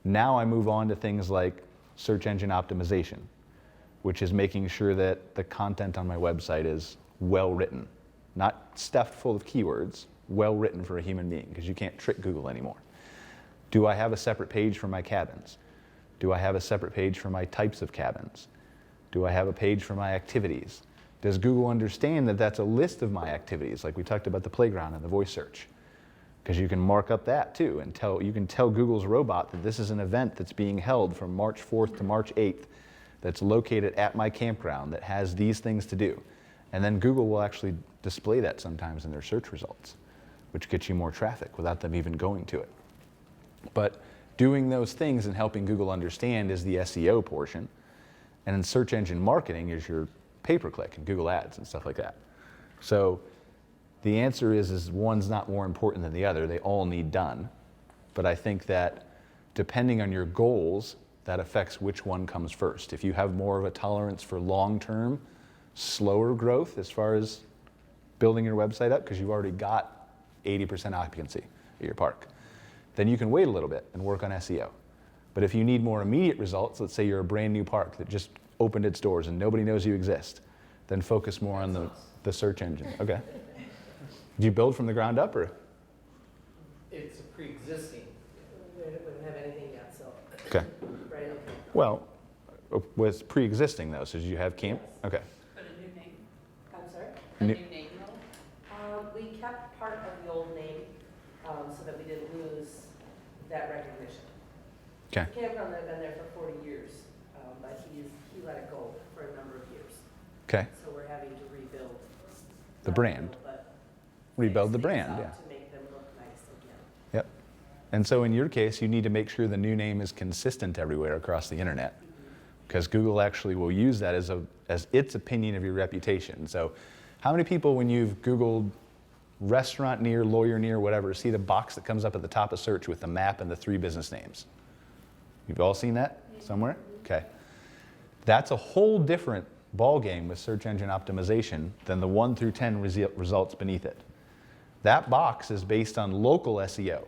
now I move on to things like search engine optimization, which is making sure that the content on my website is well written, not stuffed full of keywords, well written for a human being, because you can't trick Google anymore. Do I have a separate page for my cabins? Do I have a separate page for my types of cabins? Do I have a page for my activities? Does Google understand that that's a list of my activities, like we talked about the playground and the voice search? Because you can mark up that too, and you can tell Google's robot that this is an event that's being held from March 4th to March 8th that's located at my campground that has these things to do. And then Google will actually display that sometimes in their search results, which gets you more traffic without them even going to it. But doing those things and helping Google understand is the SEO portion. And in search engine marketing is your pay-per-click and Google Ads and stuff like that. So the answer is one's not more important than the other. They all need done. But I think that depending on your goals, that affects which one comes first. If you have more of a tolerance for long-term, slower growth as far as building your website up, because you've already got 80% occupancy at your park, then you can wait a little bit and work on SEO. But if you need more immediate results, let's say you're a brand new park that just opened its doors and nobody knows you exist, then focus more on the search engine. Okay. Do you build from the ground up or?
It's a pre-existing, we don't have anything yet, so.
Okay.
Right, okay.
Well, was pre-existing though, so did you have camp? Okay.
Put a new name,
I'm sorry?
a
New-
new name though?
We kept part of the old name, so that we didn't lose that recognition.
Okay.
The campground had been there for 40 years, but he let it go for a number of years.
Okay.
So we're having to rebuild.
The
not
brand.
rebuild, but
Rebuild the
fix things
brand,
up
yeah.
To make them look nice again.
Yep. And so in your case, you need to make sure the new name is consistent everywhere across the internet, because Google actually will use that as its opinion of your reputation. So how many people, when you've Googled restaurant near, lawyer near, whatever, see the box that comes up at the top of search with the map and the 3 business names? You've all seen that somewhere? Okay. That's a whole different ball game with search engine optimization than the 1 through 10 results beneath it. That box is based on local SEO,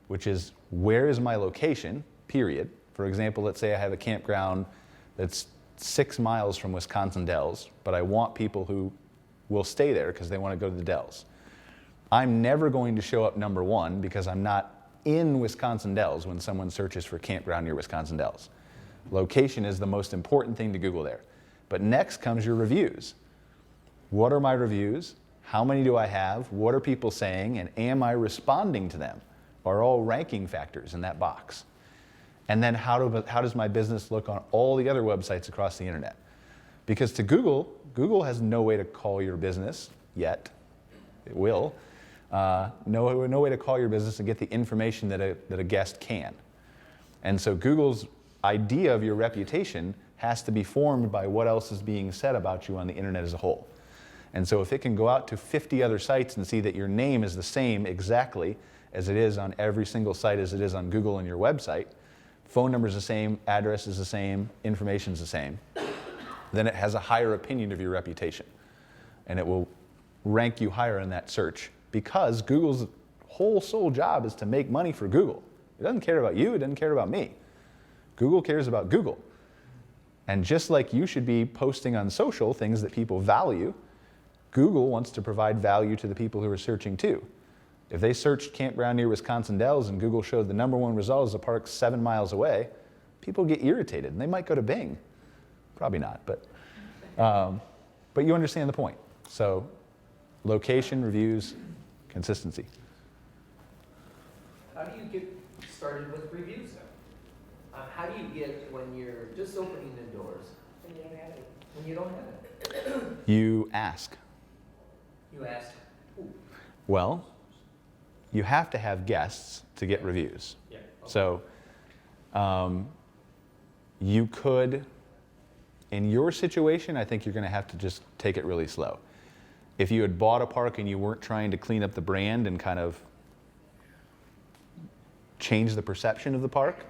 which is where is my location, period. For example, let's say I have a campground that's 6 miles from Wisconsin Dells, but I want people who will stay there because they want to go to the Dells. I'm never going to show up number 1 because I'm not in Wisconsin Dells when someone searches for campground near Wisconsin Dells. Location is the most important thing to Google there. But next comes your reviews. What are my reviews? How many do I have? What are people saying? And am I responding to them? Are all ranking factors in that box? And then how does my business look on all the other websites across the internet? Because to Google has no way to call your business yet. It will. No way to call your business and get the information that a guest can. And so Google's idea of your reputation has to be formed by what else is being said about you on the internet as a whole. And so if it can go out to 50 other sites and see that your name is the same exactly as it is on every single site as it is on Google and your website, phone number is the same, address is the same, information is the same, then it has a higher opinion of your reputation. And it will rank you higher in that search because Google's whole sole job is to make money for Google. It doesn't care about you, it doesn't care about me. Google cares about Google. And just like you should be posting on social things that people value, Google wants to provide value to the people who are searching too. If they searched campground near Wisconsin Dells and Google showed the #1 result is a park 7 miles away, people get irritated and they might go to Bing. Probably not, but you understand the point. So location, reviews, consistency.
How do you get started with reviews then? How do you get when you're just opening the doors and you don't have it? When you don't have it?
You ask.
You ask who?
Well, you have to have guests to get reviews.
Yeah. Okay.
So you could, in your situation, I think you're going to have to just take it really slow. If you had bought a park and you weren't trying to clean up the brand and kind of change the perception of the park,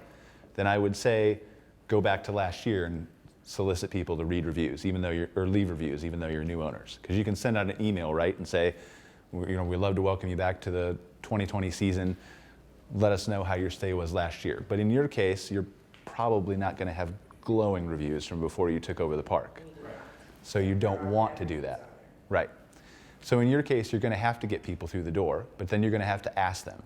then I would say go back to last year and solicit people to read reviews, even though or leave reviews, even though you're new owners. Because you can send out an email, right, and say, we'd love to welcome you back to the 2020 season. Let us know how your stay was last year. But in your case, you're probably not going to have glowing reviews from before you took over the park. So you don't want to do that. Right. So in your case, you're going to have to get people through the door, but then you're going to have to ask them.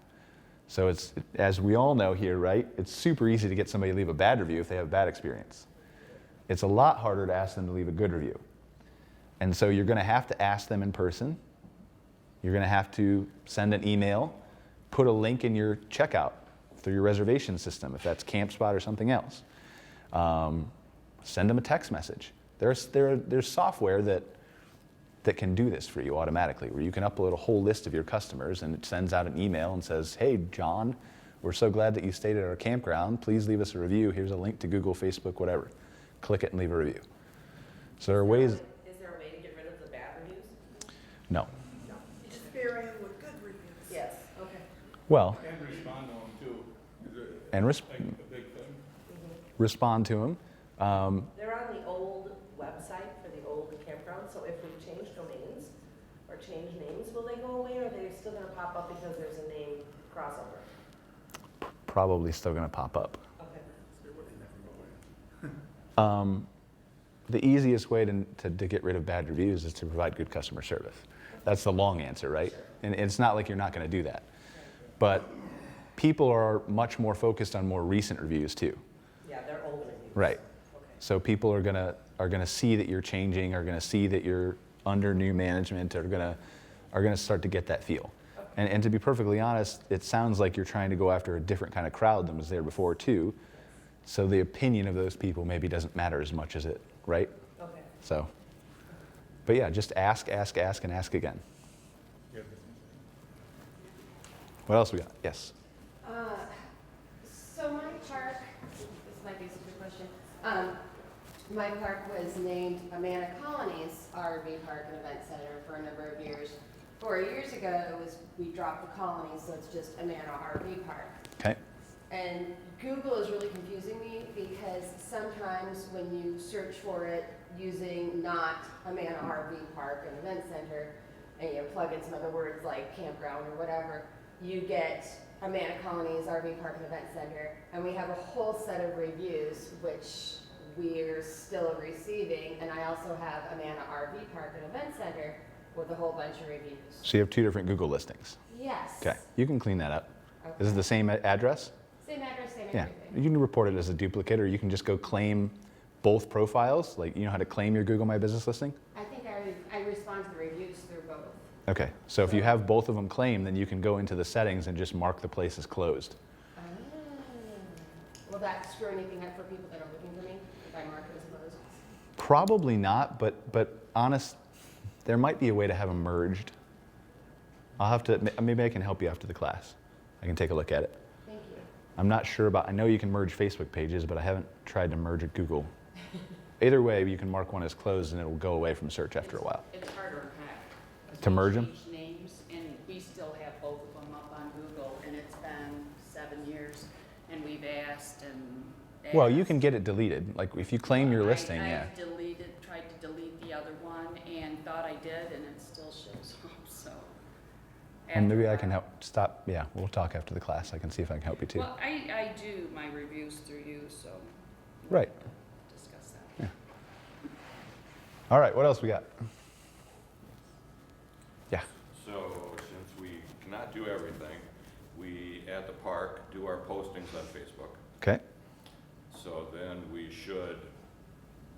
So it's, as we all know here, right, it's super easy to get somebody to leave a bad review if they have a bad experience. It's a lot harder to ask them to leave a good review. And so you're going to have to ask them in person. You're going to have to send an email, put a link in your checkout through your reservation system, if that's CampSpot or something else. Send them a text message. There's software that can do this for you automatically, where you can upload a whole list of your customers and it sends out an email and says, hey, John, we're so glad that you stayed at our campground. Please leave us a review. Here's a link to Google, Facebook, whatever. Click it and leave a review. So there are ways.
Is there a way to get rid of the bad reviews?
No.
Just fill in with good reviews.
Yes, okay.
Well,
And respond to them too. Is it
and
like a big thing?
respond to them.
They're on the old website for the old campground, so if we change domains or change names, will they go away or are they still gonna pop up because there's a name crossover?
Probably still going to pop up.
Okay.
The easiest way to get rid of bad reviews is to provide good customer service. That's the long answer, right? And it's not like you're not going to do that. But people are much more focused on more recent reviews too.
Yeah, they're old reviews.
Right.
Okay.
So people are gonna see that you're changing, are gonna see that you're under new management, are gonna start to get that feel. And to be perfectly honest, it sounds like you're trying to go after a different kind of crowd than was there before too. So the opinion of those people maybe doesn't matter as much as it, right?
Okay.
So, but yeah, just ask, and ask again. What else we got? Yes.
So my park, this might be a stupid question. My park was named Amana Colonies RV Park and Event Center for a number of years. 4 years ago, we dropped the colonies, so it's just Amana RV Park.
Okay.
And Google is really confusing me because sometimes when you search for it using not Amana RV Park and Event Center, and you plug in some other words like campground or whatever, you get Amana Colonies RV Park and Event Center, and we have a whole set of reviews which we're still receiving, and I also have Amana RV Park and Event Center with a whole bunch of reviews.
So you have 2 different Google listings.
Yes.
Okay. You can clean that up.
Okay.
Is it the same address?
Same address, same
Yeah.
everything.
You can report it as a duplicate, or you can just go claim both profiles. Like, you know how to claim your Google My Business listing?
I think I respond to the reviews through both.
Okay. So if you have both of them claimed, then you can go into the settings and just mark the place as closed.
Ah. Will that screw anything up for people that are looking for me if I mark it as closed?
Probably not, but honest, there might be a way to have them merged. I'll have to, maybe I can help you after the class. I can take a look at it.
Thank you.
I'm not sure about, I know you can merge Facebook pages, but I haven't tried to merge a Google. Either way, you can mark one as closed and it will go away from search after a while.
It's harder to hack. 'Cause
To
we
merge 'em?
changed names, and we still have both of them up on Google, and it's been 7 years, and we've asked and asked.
Well, you can get it deleted. Like if you claim your listing,
I've
yeah.
tried thought I did, and it still shows up, so.
And maybe I
after
can
that-
help stop. Yeah, we'll talk after the class. I can see if I can help you too.
Well, I do my reviews through you, so.
Right.
Discuss that.
All right, what else we got? Yeah.
So since we cannot do everything, we at the park do our postings on Facebook.
Okay.
So then we should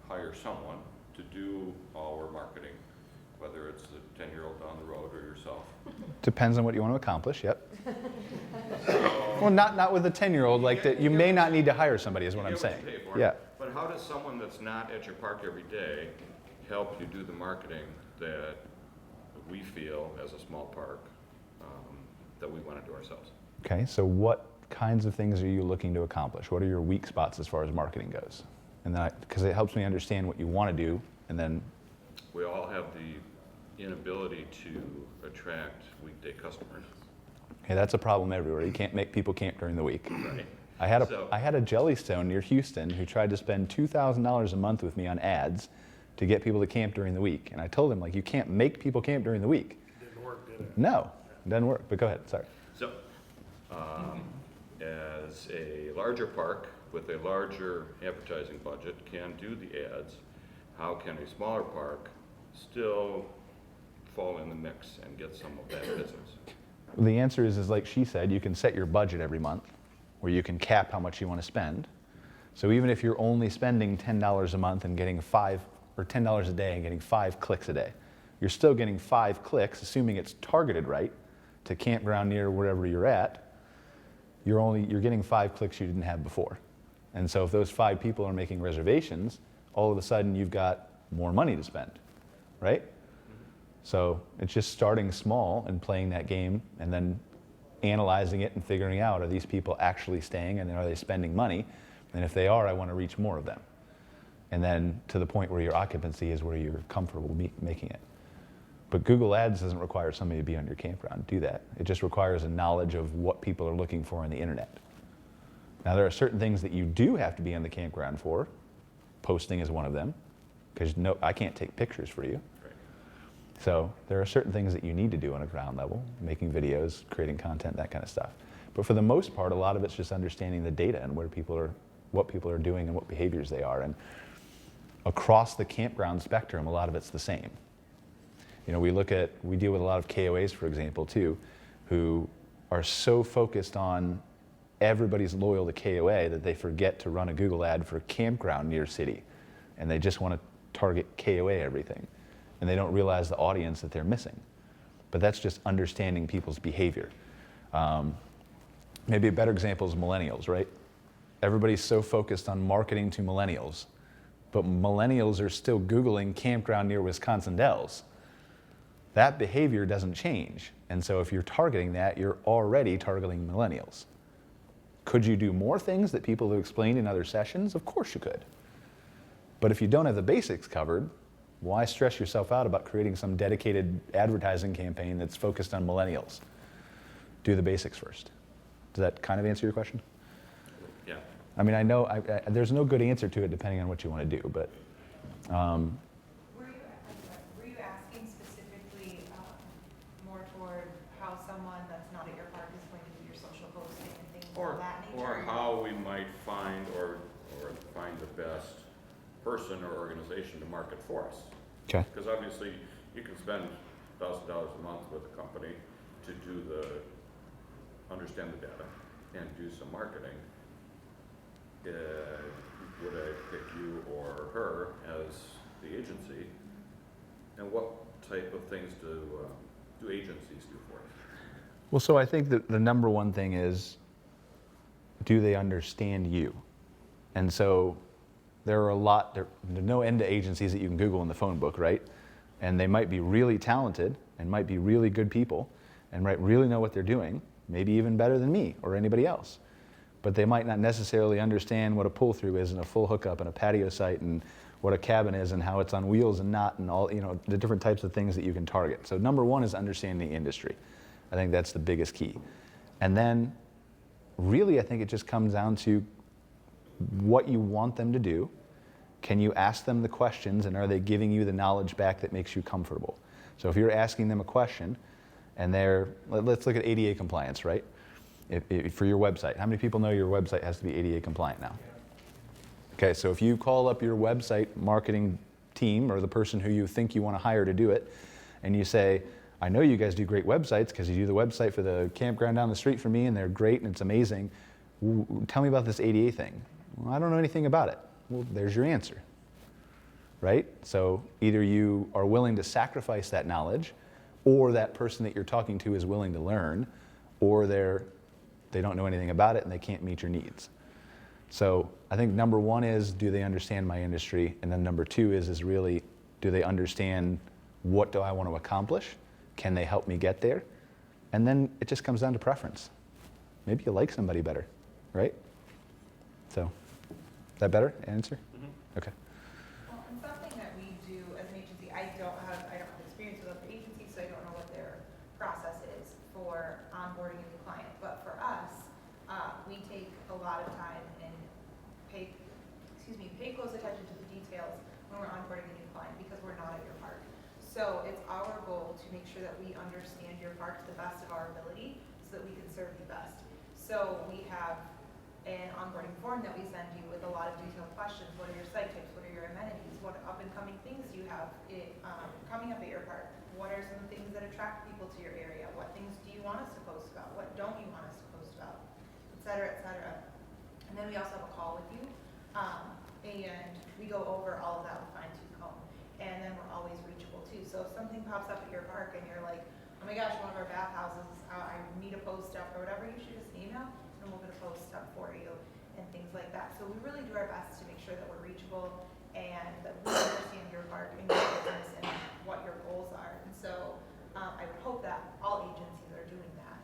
hire someone to do our marketing, whether it's the 10-year-old down the road or yourself.
Depends on what you want to accomplish. Yep. Well, not with a 10-year-old like that. You may not need to hire somebody, is what I'm
You get
saying.
you pay for.
Yeah.
But how does someone that's not at your park every day help you do the marketing that we feel as a small park that we want to do ourselves?
Okay. So what kinds of things are you looking to accomplish? What are your weak spots as far as marketing goes? And then, because it helps me understand what you want to do, and then.
We all have the inability to attract weekday customers.
Hey, that's a problem everywhere. You can't make people camp during the week.
Right.
I had
So-
a Jellystone near Houston who tried to spend $2,000 a month with me on ads to get people to camp during the week. And I told him, like, you can't make people camp during the week.
Didn't work, did it?
No, it doesn't work. But go ahead, sorry.
So, as a larger park with a larger advertising budget can do the ads, how can a smaller park still fall in the mix and get some of that business?
The answer is like she said, you can set your budget every month, where you can cap how much you want to spend. So even if you're only spending $10 a month and getting $10 a day and getting 5 clicks a day, you're still getting 5 clicks, assuming it's targeted right to campground near wherever you're at. You're getting 5 clicks you didn't have before. And so if those 5 people are making reservations, all of a sudden you've got more money to spend, right? So it's just starting small and playing that game and then analyzing it and figuring out, are these people actually staying and are they spending money? And if they are, I want to reach more of them. And then to the point where your occupancy is where you're comfortable making it. But Google Ads doesn't require somebody to be on your campground, do that. It just requires a knowledge of what people are looking for on the internet. Now there are certain things that you do have to be on the campground for. Posting is one of them, because no, I can't take pictures for you. So there are certain things that you need to do on a ground level, making videos, creating content, that kind of stuff. But for the most part, a lot of it's just understanding the data and what people are doing and what behaviors they are. And across the campground spectrum, a lot of it's the same. You know, we deal with a lot of KOAs, for example, too, who are so focused on everybody's loyal to KOA that they forget to run a Google ad for campground near city. And they just want to target KOA everything. And they don't realize the audience that they're missing. But that's just understanding people's behavior. Maybe a better example is millennials, right? Everybody's so focused on marketing to millennials, but millennials are still Googling campground near Wisconsin Dells. That behavior doesn't change. And so if you're targeting that, you're already targeting millennials. Could you do more things that people have explained in other sessions? Of course you could. But if you don't have the basics covered, why stress yourself out about creating some dedicated advertising campaign that's focused on millennials? Do the basics first. Does that kind of answer your question?
Yeah.
I mean, I know there's no good answer to it depending on what you want to do, but
Were you asking specifically more toward how someone that's not at your park is going to do your social posting and things of that nature?
Or how we might find or find the best person or organization to market for us.
okay.
Because obviously you can spend $1,000 a month with a company to understand the data and do some marketing. Would I pick you or her as the agency? And what type of things do agencies do for us?
Well, so I think that the number one thing is, do they understand you? And so there are no end to agencies that you can Google in the phone book, right? And they might be really talented and might be really good people and might really know what they're doing, maybe even better than me or anybody else. But they might not necessarily understand what a pull-through is and a full hookup and a patio site and what a cabin is and how it's on wheels and not and all, the different types of things that you can target. So number one is understanding the industry. I think that's the biggest key. And then really I think it just comes down to what you want them to do. can you ask them the questions, and are they giving you the knowledge back that makes you comfortable? So if you're asking them a question, and let's look at ADA compliance, right? If for your website, how many people know your website has to be ADA compliant now? Okay, so if you call up your website marketing team or the person who you think you want to hire to do it, and you say, I know you guys do great websites because you do the website for the campground down the street from me and they're great and it's amazing. Tell me about this ADA thing. Well, I don't know anything about it. Well, there's your answer, right? So either you are willing to sacrifice that knowledge, or that person that you're talking to is willing to learn, or they don't know anything about it and they can't meet your needs. So I think number one is, do they understand my industry? And then number two is really, do they understand what do I want to accomplish? Can they help me get there? And then it just comes down to preference. Maybe you like somebody better, right? So, is that better answer? Mm-hmm. Okay.
Well, and something that we do as an agency, I don't have experience with other agencies, so I don't know what their process is for onboarding a new client. But for us, we take a lot of time and pay close attention to the details when we're onboarding a new client, because we're not at your park. So it's our goal to make sure that we understand your park to the best of our ability so that we can serve you best. So we have an onboarding form that we send you with a lot of detailed questions. What are your site types? What are your amenities? What up and coming things do you have coming up at your park? What are some things that attract people to your area? What things do you want us to post about? What don't you want us to post about? Et cetera, et cetera. And then we also have a call with you. And we go over all of that with fine-tooth comb. And then we're always reachable too. So if something pops up at your park and you're like, oh my gosh, one of our bathhouses, I need a post up or whatever, you shoot us an email and we'll get a post up for you and things like that. So we really do our best to make sure that we're reachable and that we understand your park and your business and what your goals are. And so I would hope that all agencies are doing that.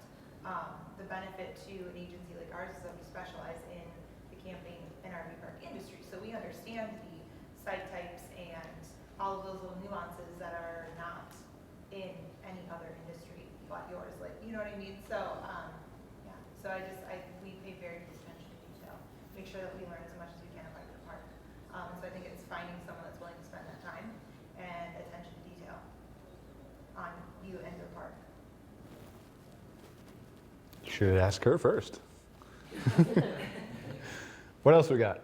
The benefit to an agency like ours is that we specialize in the camping and RV park industry. So we understand the site types and all of those little nuances that are not in any other industry but yours, like, you know what I mean? So, yeah, so we pay very close attention to detail, make sure that we learn as much as we can about your park. So I think it's finding someone that's willing to spend that time and attention to detail on you and your park.
You should ask her first. What else we got?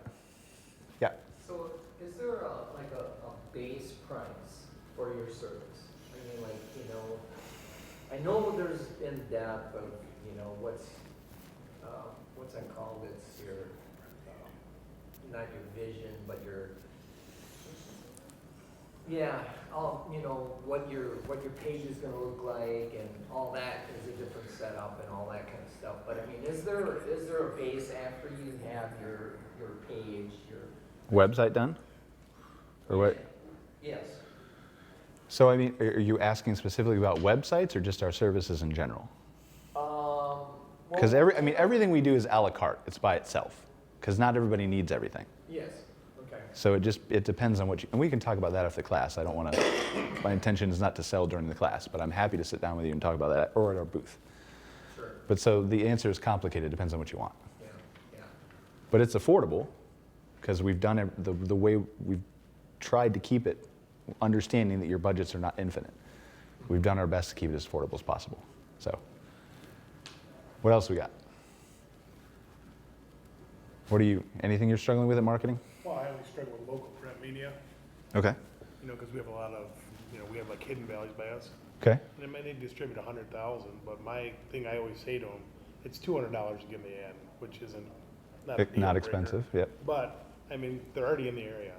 Yeah.
So is there a base price for your service? I mean, I know there's in depth of, what's that called? It's your, not your vision, but your, what your page is gonna look like and all that is a different setup and all that kind of stuff. But I mean, is there a base after you have your page, your
Website done? Or what?
Yes.
So I mean, are you asking specifically about websites or just our services in general? Because everything we do is a la carte. It's by itself. Because not everybody needs everything.
Yes. Okay.
So it depends on what and we can talk about that after class. I don't want to, my intention is not to sell during the class, but I'm happy to sit down with you and talk about that, or at our booth.
Sure.
But so the answer is complicated, depends on what you want.
Yeah.
But it's affordable, because we've done it the way we've tried to keep it, understanding that your budgets are not infinite. We've done our best to keep it as affordable as possible. So, what else we got? Anything you're struggling with at marketing?
Well, I always struggle with local print media,
Okay.
because we have a lot of, we have like Hidden Valleys by us.
Okay.
And they distribute 100,000, but my thing I always say to them, it's $200 to give me the ad, which isn't not a deal
Not
breaker.
expensive, yep.
But, they're already in the area.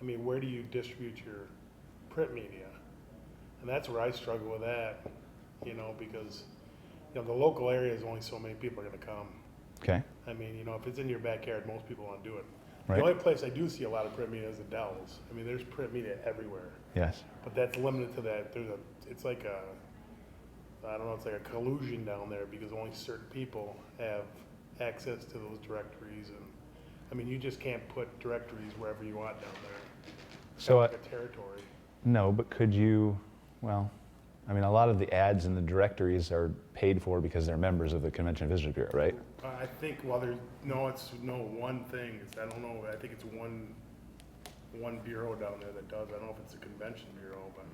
Where do you distribute your print media? And that's where I struggle with that, because, the local area is only so many people are gonna come.
Okay.
If it's in your backyard, most people want to do it.
Right.
The only place I do see a lot of print media is the Dells. There's print media everywhere,
Yes.
but that's limited to that. It's like it's like a collusion down there because only certain people have access to those directories, and you just can't put directories wherever you want down there. It's
So,
like a territory.
No, but could you, a lot of the ads in the directories are paid for because they're members of the Convention and Visitors Bureau, right?
I think, it's one thing. I think it's one one bureau down there that does. I don't know if it's a convention bureau, but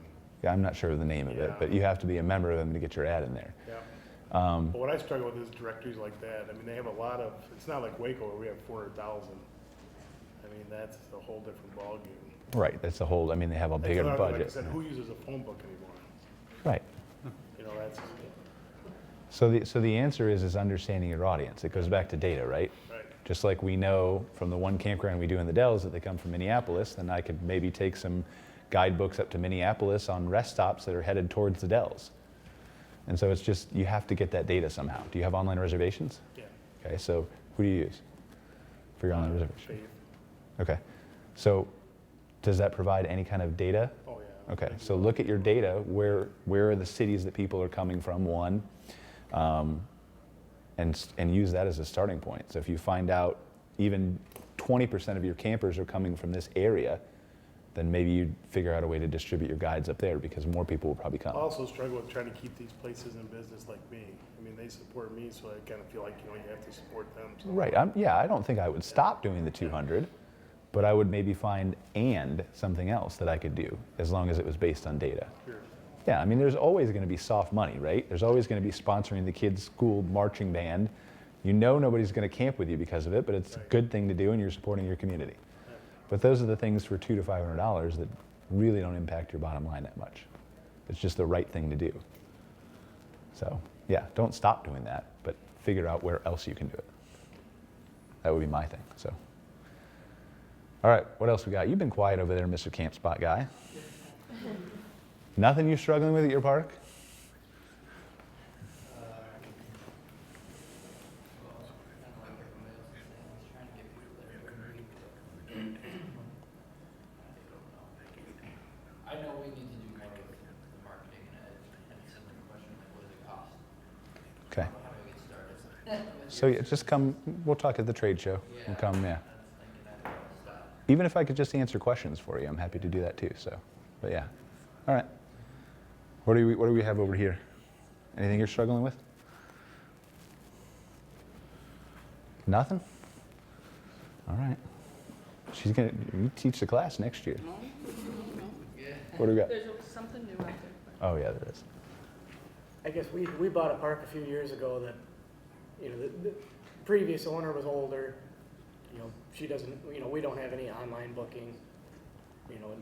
Yeah, I'm not sure of the name of it,
Yeah.
but you have to be a member of them to get your ad in there.
yeah.
Um,
But what I struggle with is directories like that. I mean, they have a lot of, it's not like Waco where we have 400,000. I mean, that's a whole different ballgame.
right, that's the whole, I mean, they have a
That's
bigger
another thing,
budget.
Like I said, who uses a phone book anymore?
Right.
You know, that's,
So the answer is understanding your audience. It goes back to data, right?
right.
Just like we know from the one campground we do in the Dells that they come from Minneapolis, then I could maybe take some guidebooks up to Minneapolis on rest stops that are headed towards the Dells. And so it's just, you have to get that data somehow. Do you have online reservations?
Yeah.
Okay, so who do you use for your online reservation?
Faith.
Okay, so does that provide any kind of data?
Oh, yeah.
Okay, so look at your data. Where are the cities that people are coming from, one, and use that as a starting point. So if you find out even 20% of your campers are coming from this area, then maybe you figure out a way to distribute your guides up there because more people will probably come.
I also struggle with trying to keep these places in business like me. I mean, they support me, so I kind of feel like, you have to support them. So.
Right, yeah, I don't think I would stop doing the 200, but I would maybe find something else that I could do as long as it was based on data.
Sure.
Yeah, I mean, there's always going to be soft money, right? There's always going to be sponsoring the kids' school marching band. You know nobody's going to camp with you because of it, but it's a good thing to do and you're supporting your community. But those are the things for $200 to $500 that really don't impact your bottom line that much. It's just the right thing to do. So, yeah, don't stop doing that, but figure out where else you can do it. That would be my thing, so. All right, what else we got? You've been quiet over there, Mr. Camp Spot guy. Nothing you're struggling with at your park?
I know we need to do more with the marketing and a similar question, like what does it cost?
Okay.
How do we get started?
So yeah, just come, we'll talk at the trade show. We'll come, yeah.
I was thinking I don't want to stop.
Even if I could just answer questions for you, I'm happy to do that too, so. But yeah. All right. What do we have over here? Anything you're struggling with? Nothing? All right. She's gonna, you teach the class next year.
Yeah.
What do we got?
There's something new out there.
Oh yeah, there is.
I guess we bought a park a few years ago that, the previous owner was older. She doesn't, we don't have any online booking.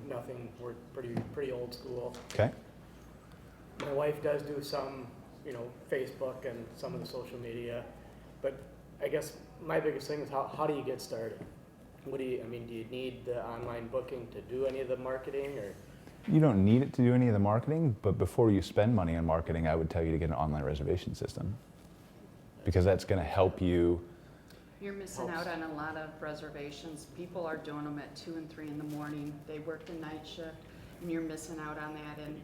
Nothing. We're pretty old school.
Okay.
My wife does do some, Facebook and some of the social media, but I guess my biggest thing is how do you get started? Do you need the online booking to do any of the marketing or?
You don't need it to do any of the marketing, but before you spend money on marketing, I would tell you to get an online reservation system because that's going to help you.
You're missing out on a lot of reservations. People are doing them at 2 and 3 in the morning. They work the night shift, and you're missing out on that. And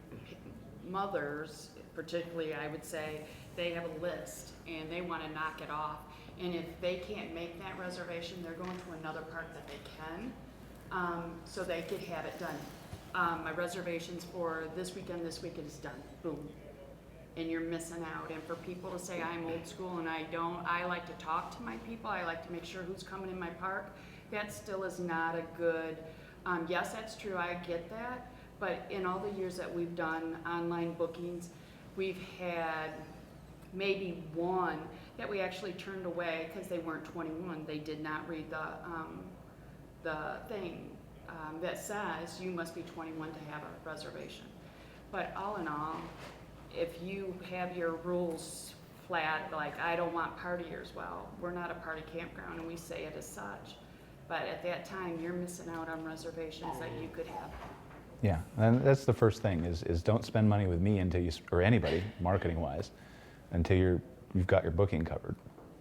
mothers, particularly, I would say, they have a list, and they want to knock it off. And if they can't make that reservation, they're going to another park that they can, so they could have it done. My reservations for this weekend is done. Boom. And you're missing out. And for people to say I'm old school and I like to talk to my people. I like to make sure who's coming in my park. That still is not a good, yes, that's true. I get that. But in all the years that we've done online bookings, we've had maybe one that we actually turned away because they weren't 21. They did not read the thing that says you must be 21 to have a reservation. But all in all, if you have your rules flat, like I don't want partiers, well, we're not a party campground and we say it as such. But at that time, you're missing out on reservations that you could have.
Yeah, and that's the first thing is don't spend money with me until you, or anybody, marketing wise, until you've got your booking covered.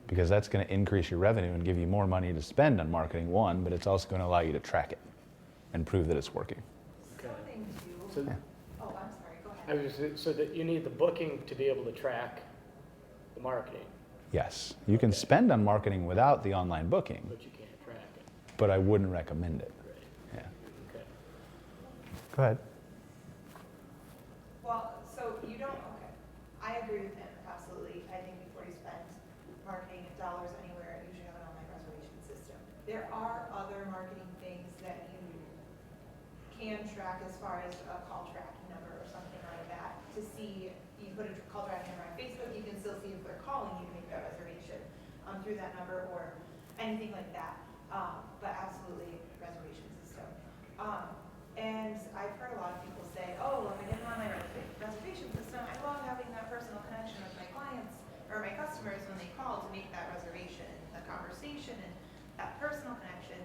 Because that's going to increase your revenue and give you more money to spend on marketing, one, but it's also going to allow you to track it and prove that it's working.
Okay.
So,
Yeah.
oh, I'm sorry, go ahead.
So that you need the booking to be able to track the marketing,
Yes, you can spend on marketing without the online booking,
but you can't track it.
but I wouldn't recommend it.
Right.
Yeah.
Okay.
Go ahead.
Well, so you don't, okay. I agree with him, absolutely. I think before you spend marketing dollars anywhere, you should have an online reservation system. There are other marketing things that you can track as far as a call tracking number or something like that to see, you put a call tracking number on Facebook, you can still see if they're calling you to make that reservation through that number or anything like that. But absolutely reservation system. And I've heard a lot of people say, oh, if I get on my reservation system, I love having that personal connection with my clients or my customers when they call to make that reservation, the conversation and that personal connection.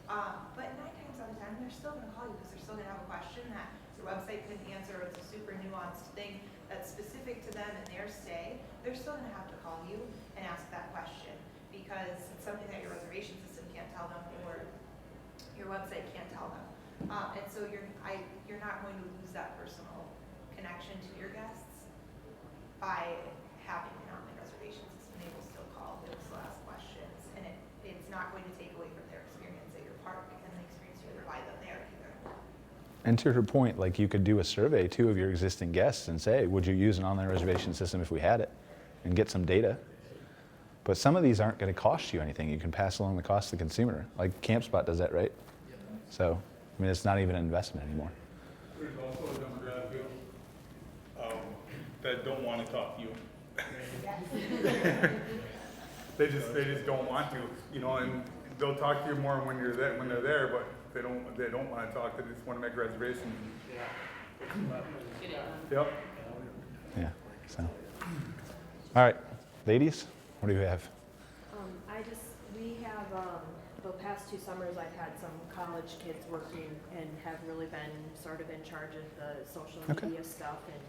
But 9 times out of 10, they're still going to call you because they're still going to have a question that your website couldn't answer. It's a super nuanced thing that's specific to them and their stay. They're still going to have to call you and ask that question because it's something that your reservation system can't tell them or your website can't tell them. And so you're not going to lose that personal connection to your guests by having an online reservation system. They will still call, they will still ask questions, and it's not going to take away from their experience at your park and the experience you provide them there either.
And to her point, like you could do a survey too of your existing guests and say, would you use an online reservation system if we had it, and get some data. But some of these aren't going to cost you anything. You can pass along the cost to the consumer. Like CampSpot does that, right? So, I mean, it's not even an investment anymore.
There's also a demographic that don't want to talk to you. They just don't want to, you know, and they'll talk to you more when you're there, when they're there, but they don't want to talk. They just want to make reservations. Yep.
Yeah. So, all right, ladies, what do you have?
We have, the past 2 summers, I've had some college kids working and have really been sort of in charge of the social media stuff. And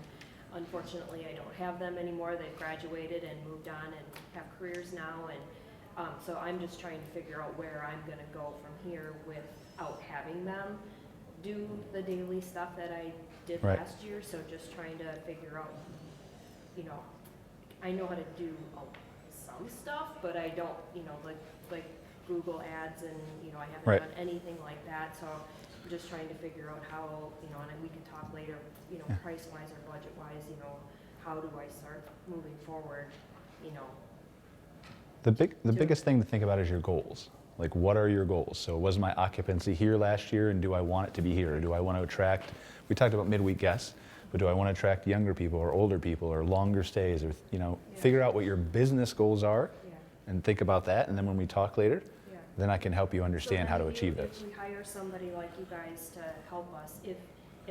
unfortunately, I don't have them anymore. They've graduated and moved on and have careers now. And so I'm just trying to figure out where I'm going to go from here without having them do the daily stuff that I did last year. So just trying to figure out, you know, I know how to do some stuff, but I don't, you know, like Google ads and, you know, I haven't done anything like that. So I'm just trying to figure out how, you know, and we can talk later, you know, price-wise or budget-wise, you know, how do I start moving forward, you know.
The biggest thing to think about is your goals. Like, what are your goals? So was my occupancy here last year, and do I want it to be here? Or do I want to attract, we talked about midweek guests, but do I want to attract younger people or older people or longer stays? Or, you know, figure out what your business goals are and think about that. And then when we talk later, then I can help you understand how to achieve those.
If we hire somebody like you guys to help us, if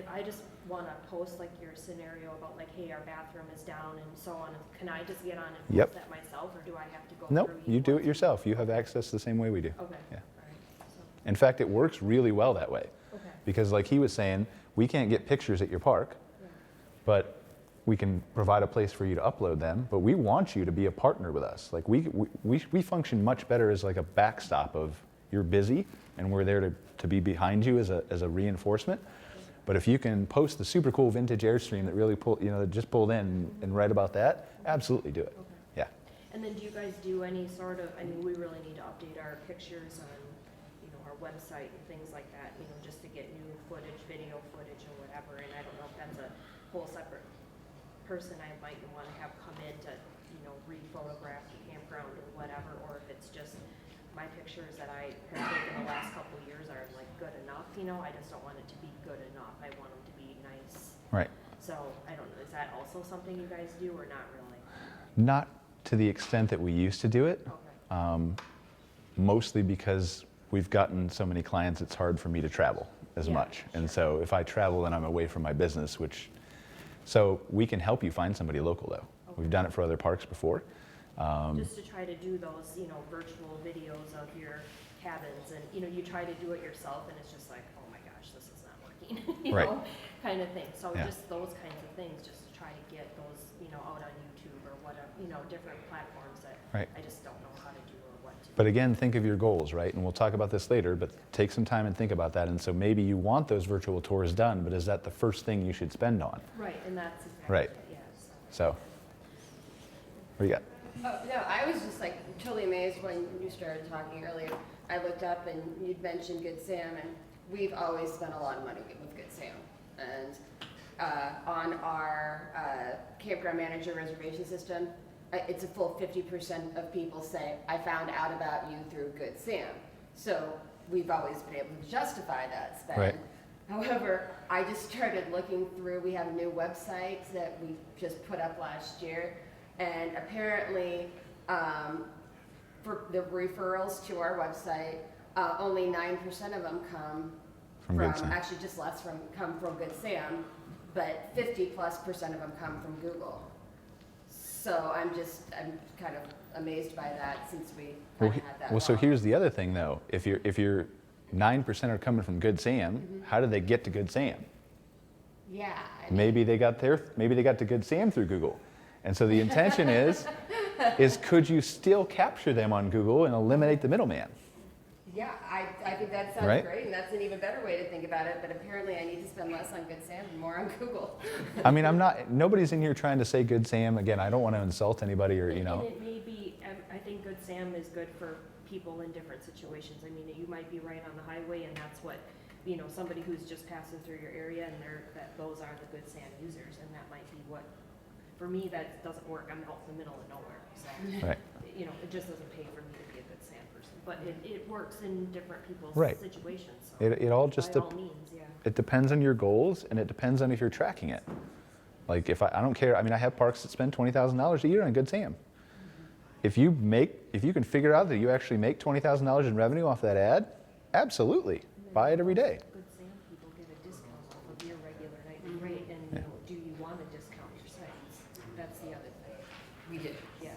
I just want to post like your scenario about like, hey, our bathroom is down and so on, can I just get on and post that myself, or do I have to go
Nope,
through
you do it yourself. You have access the same way we do.
Okay.
Yeah.
All right. So,
In fact, it works really well that way.
okay.
Because like he was saying, we can't get pictures at your park, but we can provide a place for you to upload them, but we want you to be a partner with us. Like we function much better as like a backstop of you're busy and we're there to be behind you as a reinforcement. But if you can post the super cool vintage Airstream that really that just pulled in and write about that, absolutely do it.
Okay.
Yeah.
And then do you guys do any sort of, I mean, we really need to update our pictures on, you know, our website and things like that, you know, just to get new footage, video footage or whatever. And I don't know if that's a whole separate person I might want to have come in to, you know, re-photograph the campground or whatever, or if it's just my pictures that I have taken the last couple of years are like good enough, you know. I just don't want it to be good enough. I want them to be nice.
Right.
So I don't know, is that also something you guys do or not really?
Not to the extent that we used to do it.
Okay.
Mostly because we've gotten so many clients, it's hard for me to travel as much. And so if I travel, then I'm away from my business, so we can help you find somebody local though.
Okay.
We've done it for other parks before.
Just to try to do those, you know, virtual videos of your cabins and, you know, you try to do it yourself and it's just like, oh my gosh, this is not working, you know, kind of thing. So just those kinds of things, just to try to get those, you know, out on YouTube or whatever, you know, different platforms that I just don't know how to do or what to do.
But again, think of your goals, right? And we'll talk about this later, but take some time and think about that. And so maybe you want those virtual tours done, but is that the first thing you should spend on?
Right, and that's exactly
Right.
it, yes.
So, what do you got?
Oh, no, I was just like totally amazed when you started talking earlier. I looked up and you'd mentioned Good Sam, and we've always spent a lot of money with Good Sam. And on our campground manager reservation system, it's a full 50% of people say, I found out about you through Good Sam. So we've always been able to justify that spend.
Right.
However, I just started looking through, we have a new website that we just put up last year, and apparently, for the referrals to our website, only 9% of them come
From Good Sam.
actually just less come from Good Sam, but 50+% of them come from Google. So I'm kind of amazed by that since we kind of had that.
Well, so
law.
here's the other thing though. If you're 9% are coming from Good Sam, how did they get to Good Sam?
Yeah. I mean,
Maybe they got to Good Sam through Google. And so the intention is could you still capture them on Google and eliminate the middleman?
yeah, I think that sounds
Right?
great, and that's an even better way to think about it, but apparently I need to spend less on Good Sam and more on Google.
I mean, nobody's in here trying to say Good Sam. Again, I don't want to insult anybody or, you know.
And it may be, I think Good Sam is good for people in different situations. I mean, you might be right on the highway and that's what, you know, somebody who's just passing through your area and those are the Good Sam users, and that might be what, for me, that doesn't work. I'm out in the middle of nowhere, so.
Right.
You know, it just doesn't pay for me to be a Good Sam person, but it works in different people's
Right.
situations, so.
It all just
By all means, yeah.
it depends on your goals, and it depends on if you're tracking it. Like if I don't care. I mean, I have parks that spend $20,000 a year on Good Sam. If you can figure out that you actually make $20,000 in revenue off that ad, absolutely buy it every day.
Good Sam people get a discount off of your regular nightly rate, and you know, do you want to discount your sites? That's the other thing.
We do.
Yeah.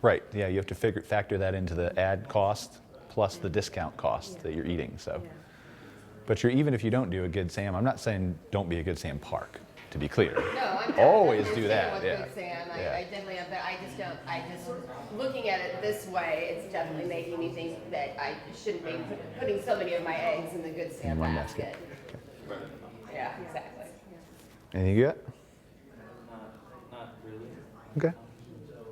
Right. Yeah, you have to factor that into the ad cost plus the discount cost that you're eating. So,
Yeah.
but even if you don't do a Good Sam, I'm not saying don't be a Good Sam park. To be clear.
No, I'm
Always
definitely
do that,
with
yeah.
Good Sam.
Yeah.
I definitely am, but I just looking at it this way, it's definitely making me think that I shouldn't be putting so many of my eggs in the Good Sam
In one
basket.
basket.
Yeah, exactly.
Anything you got?
Not really.
Okay.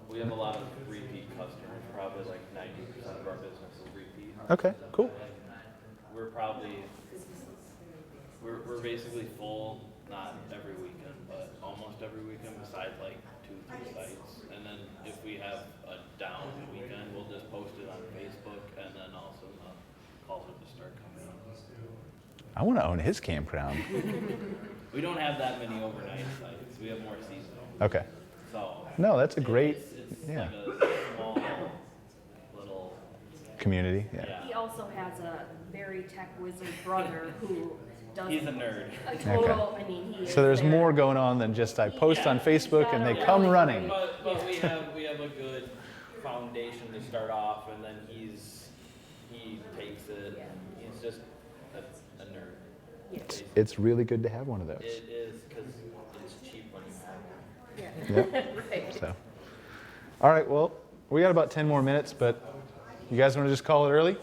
We have a lot of repeat customers, probably like 90% of our business is repeat.
Okay. Cool.
We're basically full, not every weekend, but almost every weekend besides like 2-3 sites. And then if we have a down weekend, we'll just post it on Facebook, and then also the calls will just start coming in.
I want to own his campground.
We don't have that many overnight sites. We have more seasonal.
Okay.
So
No, that's a great
it's
yeah.
like a small little
community. Yeah.
yeah.
He also has a very tech wizard brother who does
He's a nerd.
a total, I mean, he is
So there's
there.
more going on than just I post on Facebook and they
Yeah.
come running.
But we have a good foundation to start off, and then he takes it.
Yeah.
And he's just a nerd.
Yeah.
It's really good to have one of those.
It is because it's cheap when you have it.
Yeah.
Yep.
Right.
So, all right. Well, we got about 10 more minutes, but you guys want to just call it early?